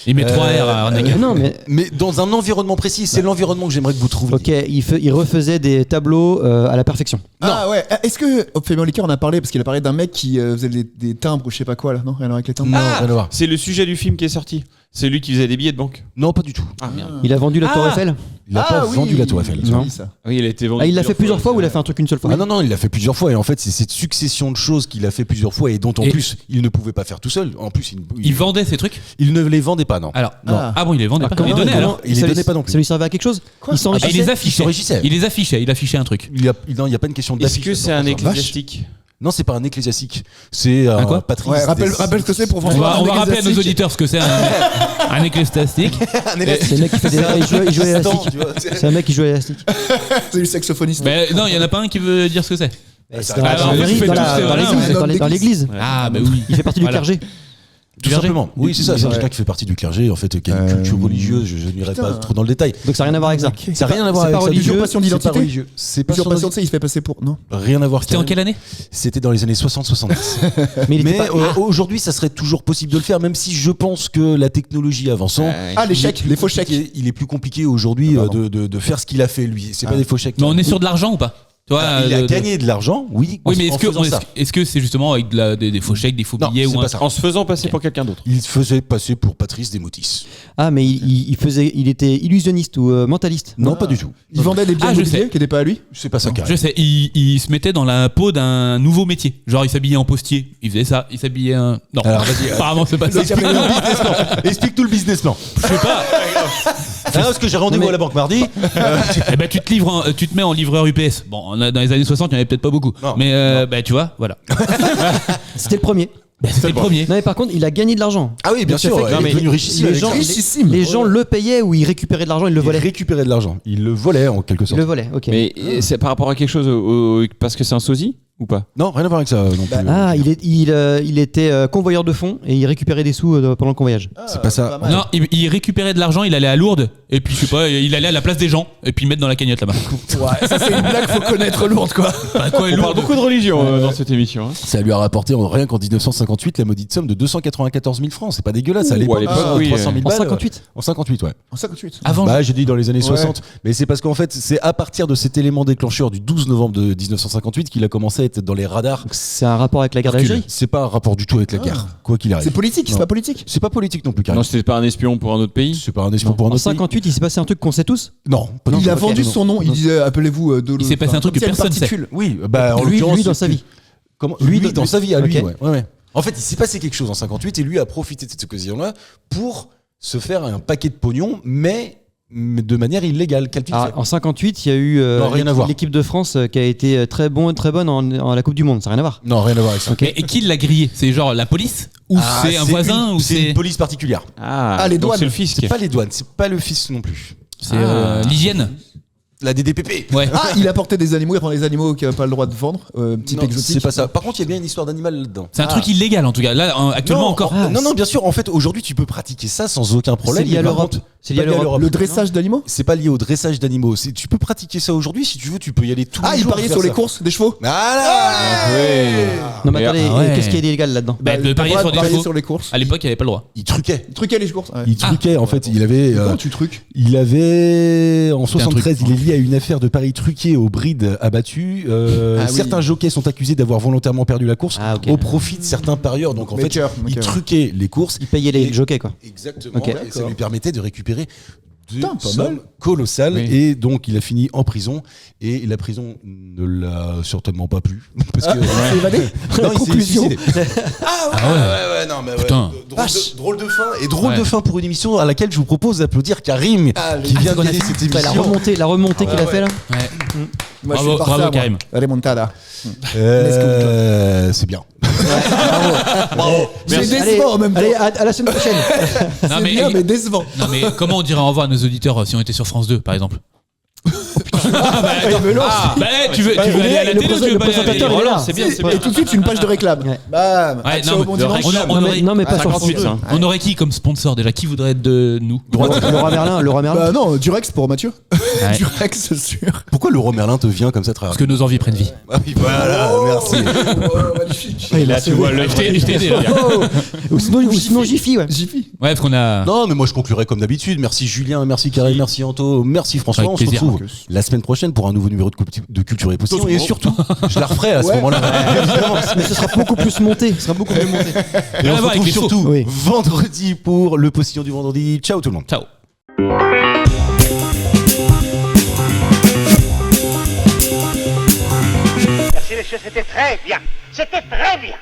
Il met 3 R à arnaquer. Non, mais. Mais dans un environnement précis, c'est l'environnement que j'aimerais que vous trouviez. Ok, il refaisait des tableaux à la perfection. Ah ouais. Est-ce que au Fabien Licard on a parlé parce qu'il a parlé d'un mec qui faisait des timbres ou je sais pas quoi là, non? Rien à voir avec les timbres. Non, rien à voir. C'est le sujet du film qui est sorti. C'est lui qui faisait des billets de banque. Non, pas du tout. Ah merde. Il a vendu la Tour Eiffel? Il a pas vendu la Tour Eiffel. J'ai Non. dit ça. Oui, il a été vendu. Ah, il l'a fait plusieurs fois ou il a fait un truc une seule fois? Ah non, il l'a fait plusieurs fois. Et en fait, c'est cette succession de choses qu'il a fait plusieurs fois et dont en Et- plus, il ne pouvait pas faire tout seul. En plus, Il vendait ces trucs? il ne les vendait pas, non. Alors, Non. ah bon, il les vendait Ah, pas. comment- Il les donnait comment- alors? Il les ça donnait lui- pas non plus. Ça lui servait à quelque chose? Il Ah, il s'enrichissait? les affichait. s'enrichissait. Il les affichait. Il affichait un truc. Non, il n'y a pas une question Est-ce d'affiche. que c'est un ecclésiastique? Non, c'est pas un ecclésiastique. C'est Un quoi Patrice. Ouais, rappelle ce que c'est pour On François. va rappeler à nos auditeurs ce que c'est un ecclésiastique. C'est un mec qui fait des. Il jouait à l'élastique. C'est un mec qui joue à l'élastique. C'est le saxophoniste. Mais non, il y en a pas un qui veut dire ce que c'est. C'est dans la Ah, maçonnerie, vous faites dans tous, la- c'est dans vrai, l'église, ouais. dans l'église. Ah bah oui. Il fait partie du Voilà. clergé. Tout Clergé. simplement. Oui, c'est ça. C'est Ouais. quelqu'un qui fait partie du clergé, en fait, qui a une culture religieuse. Je n'irai pas trop dans le détail. Donc ça n'a rien à voir avec ça. Ça n'a rien à voir C'est avec pas ça. religieux, du tout. passion C'est d'identité. pas religieux. C'est pas Usurpation sur de ça, il se fait passer pour. Non. rien à voir. C'était en quelle année? C'était dans les années 60-70. Mais il était Mais pas. aujourd'hui, ça serait toujours possible de le faire, même si je pense que la technologie avançant. Ah, les chèques, les faux chèques. Il est plus compliqué aujourd'hui Pardon. de faire ce qu'il a fait lui. C'est pas des faux chèques. Mais on est sur de l'argent ou pas? Tu vois, Il a gagné de l'argent, oui. Oui, mais en faisant ça. est-ce que c'est justement avec des faux chèques, des faux Non, billets c'est ou pas ça. En se faisant passer pour quelqu'un d'autre. Il faisait passer pour Patrice Desmotis. Ah, mais il était illusionniste ou mentaliste. Non, pas du tout. Il vendait des biens je immobiliers sais. qui n'étaient pas à lui. C'est pas ça, Je sais, il se mettait dans la peau d'un nouveau métier. Genre, il s'habillait en postier. Il faisait ça. Il s'habillait un. Non, Alors, vas-y, apparemment, c'est pas ça. Explique tout le business plan. Je sais pas. Parce que j'ai rendez-vous à la banque mardi. Eh ben, tu te mets en livreur UPS. Bon, dans les années 60, il n'y en avait peut-être pas beaucoup. Non. Mais bah, tu vois, voilà. C'était le premier. C'était le premier. Non, mais par contre, il a gagné de l'argent. Ah oui, bien Donc, ça sûr. fait que Il est devenu richissime. les avec gens, ça. Richissime. les gens le payaient ou ils récupéraient de l'argent, ils le Il volaient. récupérait de l'argent. Il le volait en quelque Ils sorte. le volaient, ok. Mais c'est par rapport à quelque chose parce que c'est un sosie ou pas? Non, rien à voir avec ça non plus. Ah, il était convoyeur de fonds et il récupérait des sous pendant le convoyage. C'est pas ça. Non, il récupérait de l'argent, il allait à Lourdes, et puis je sais pas, il allait à la place des gens, et puis le mettre dans la cagnotte là-bas. Ouais, ça c'est une blague, faut connaître Lourdes quoi. Bah, quoi, On parle Lourdes beaucoup de religion dans cette émission. Hein. Ça lui a rapporté rien qu'en 1958 la maudite somme de 294 000 francs. C'est pas dégueulasse. À Ouh, l'époque, à l'époque, oui. 300 000 En balles. 58. En 58, ouais. En 58. Avant. Bah, j'ai dit dans les années Ouais. 60. Mais c'est parce qu'en fait, c'est à partir de cet élément déclencheur du 12 novembre de 1958 qu'il a commencé à être dans les radars. Donc, c'est un rapport avec la guerre d'Algérie. C'est pas un rapport du tout avec la guerre, quoi qu'il arrive. C'est politique, c'est Non. pas politique. C'est pas politique non plus, Non, Karim. c'était pas un espion pour un autre pays. C'est pas un espion pour un En autre pays. 58, il s'est passé un truc qu'on sait tous. Non, pas du Il tout. a ok, vendu non. son nom, il disait appelez-vous de Il s'est passé un truc que personne sait. Oui, bah en Lui l'occurrence, dans sa vie. Comment Lui, lui, dans sa vie à lui, ok. ouais. En fait, il s'est passé quelque chose en 58 et lui a profité de cette occasion-là pour se faire un paquet de pognon, mais de manière illégale. Quel Ah, en 58, il y a eu Non, rien à voir. l'équipe de France qui a été très bonne en la Coupe du Monde. Ça n'a rien à voir. Non, rien à voir avec ça. Mais et qui l'a grillé? C'est genre la police? Ou Ah, c'est un voisin? Ou c'est c'est une police particulière. Ah, les donc douanes. c'est le fisc. C'est pas les douanes, c'est pas le fisc non plus. c'est l'hygiène? La DDPP. Ouais. Ah, il apportait des animaux, il prend les animaux qui n'ont pas le droit de vendre, type Non, exotique. c'est pas ça. Par contre, il y a bien une histoire d'animal là-dedans. C'est un truc illégal en tout cas. Là, actuellement Non, encore. Non, bien sûr. En fait, aujourd'hui, tu peux pratiquer ça sans aucun problème. C'est lié à mais par l'Europe. contre, C'est lié à pas l'Europe. Le dressage d'animaux. C'est pas lié au dressage d'animaux. Tu peux pratiquer ça aujourd'hui si tu veux. Tu peux y aller tous les Ah, il jours. pariait faire sur les ça. courses des chevaux. Voilà. Non, mais attendez, Ah ouais. qu'est-ce qui est illégal là-dedans? Bah, de parier sur des parier chevaux. sur les courses. À l'époque, il avait pas le droit. Il truquait. Il truquait les courses. Ouais. Il truquait. En fait, il avait. Comment tu truques Il avait en un 73, il est lié à une affaire de paris truqués au bride abattu. Ah oui. Certains jockeys sont accusés d'avoir volontairement perdu la course Ah, ok. au profit de certains parieurs. Donc en Maker, fait, il maker. truquait les courses. Il payait les jockeys, quoi. Exactement. Ok. Et ça lui permettait de récupérer des Putain, pas sommes mal. colossales. Oui. Et donc, il a fini en prison. Et la prison ne l'a certainement pas plu. Parce que. Il s'est évadé. Non, il s'est Conclusion. suicidé. ouais, non, mais Putain. drôle de fin. Et drôle Ouais. de fin pour une émission à laquelle je vous propose d'applaudir Karim, qui vient de gagner cette La émission. remontée qu'il a fait là. Ouais. Moi, je Bravo, suis Barça, bravo, moi. Karim. Remontada. C'est bien. C'est Allez, décevant en même temps. allez, à la semaine prochaine. Non, C'est bien, mais décevant. Non mais comment on dirait au revoir à nos auditeurs si on était sur France 2 par exemple? Tu veux aller à la le télé ou tu veux le pas aller à la télé? présentateur, il est là. C'est bien, c'est Et bien. tout de suite, une page de réclame. Ouais. Bam. Ouais, Action non, au bon mais dimanche. Non, mais pas sur 58, France 2. ça. On aurait qui comme sponsor déjà? Qui voudrait être de nous? Le roi Merlin, le roi Merlin. Bah non, Durex pour Mathieu. Ouais. Durex, c'est sûr. Pourquoi le roi Merlin te vient comme ça très Parce que nos envies prennent vie. Ah oui, voilà, merci. Magnifique. Là tu vois, je t'ai aidé là. Ou sinon Jiffy, ouais. Jiffy. Ouais, parce qu'on a. Non, mais moi je conclurai comme d'habitude. Merci Julien, merci Karim, merci Anto, merci François. Avec On se plaisir. retrouve la semaine prochaine pour un nouveau numéro de Culture et Potion. Et surtout, je la referai à ce moment-là. Évidemment. Mais ce sera beaucoup plus monté. Ce sera beaucoup mieux monté. Et on à se voir avec retrouve les faux. surtout Oui. vendredi pour le Postillon du vendredi. Ciao tout le monde. Ciao. Merci, messieurs, c'était très bien. C'était très bien.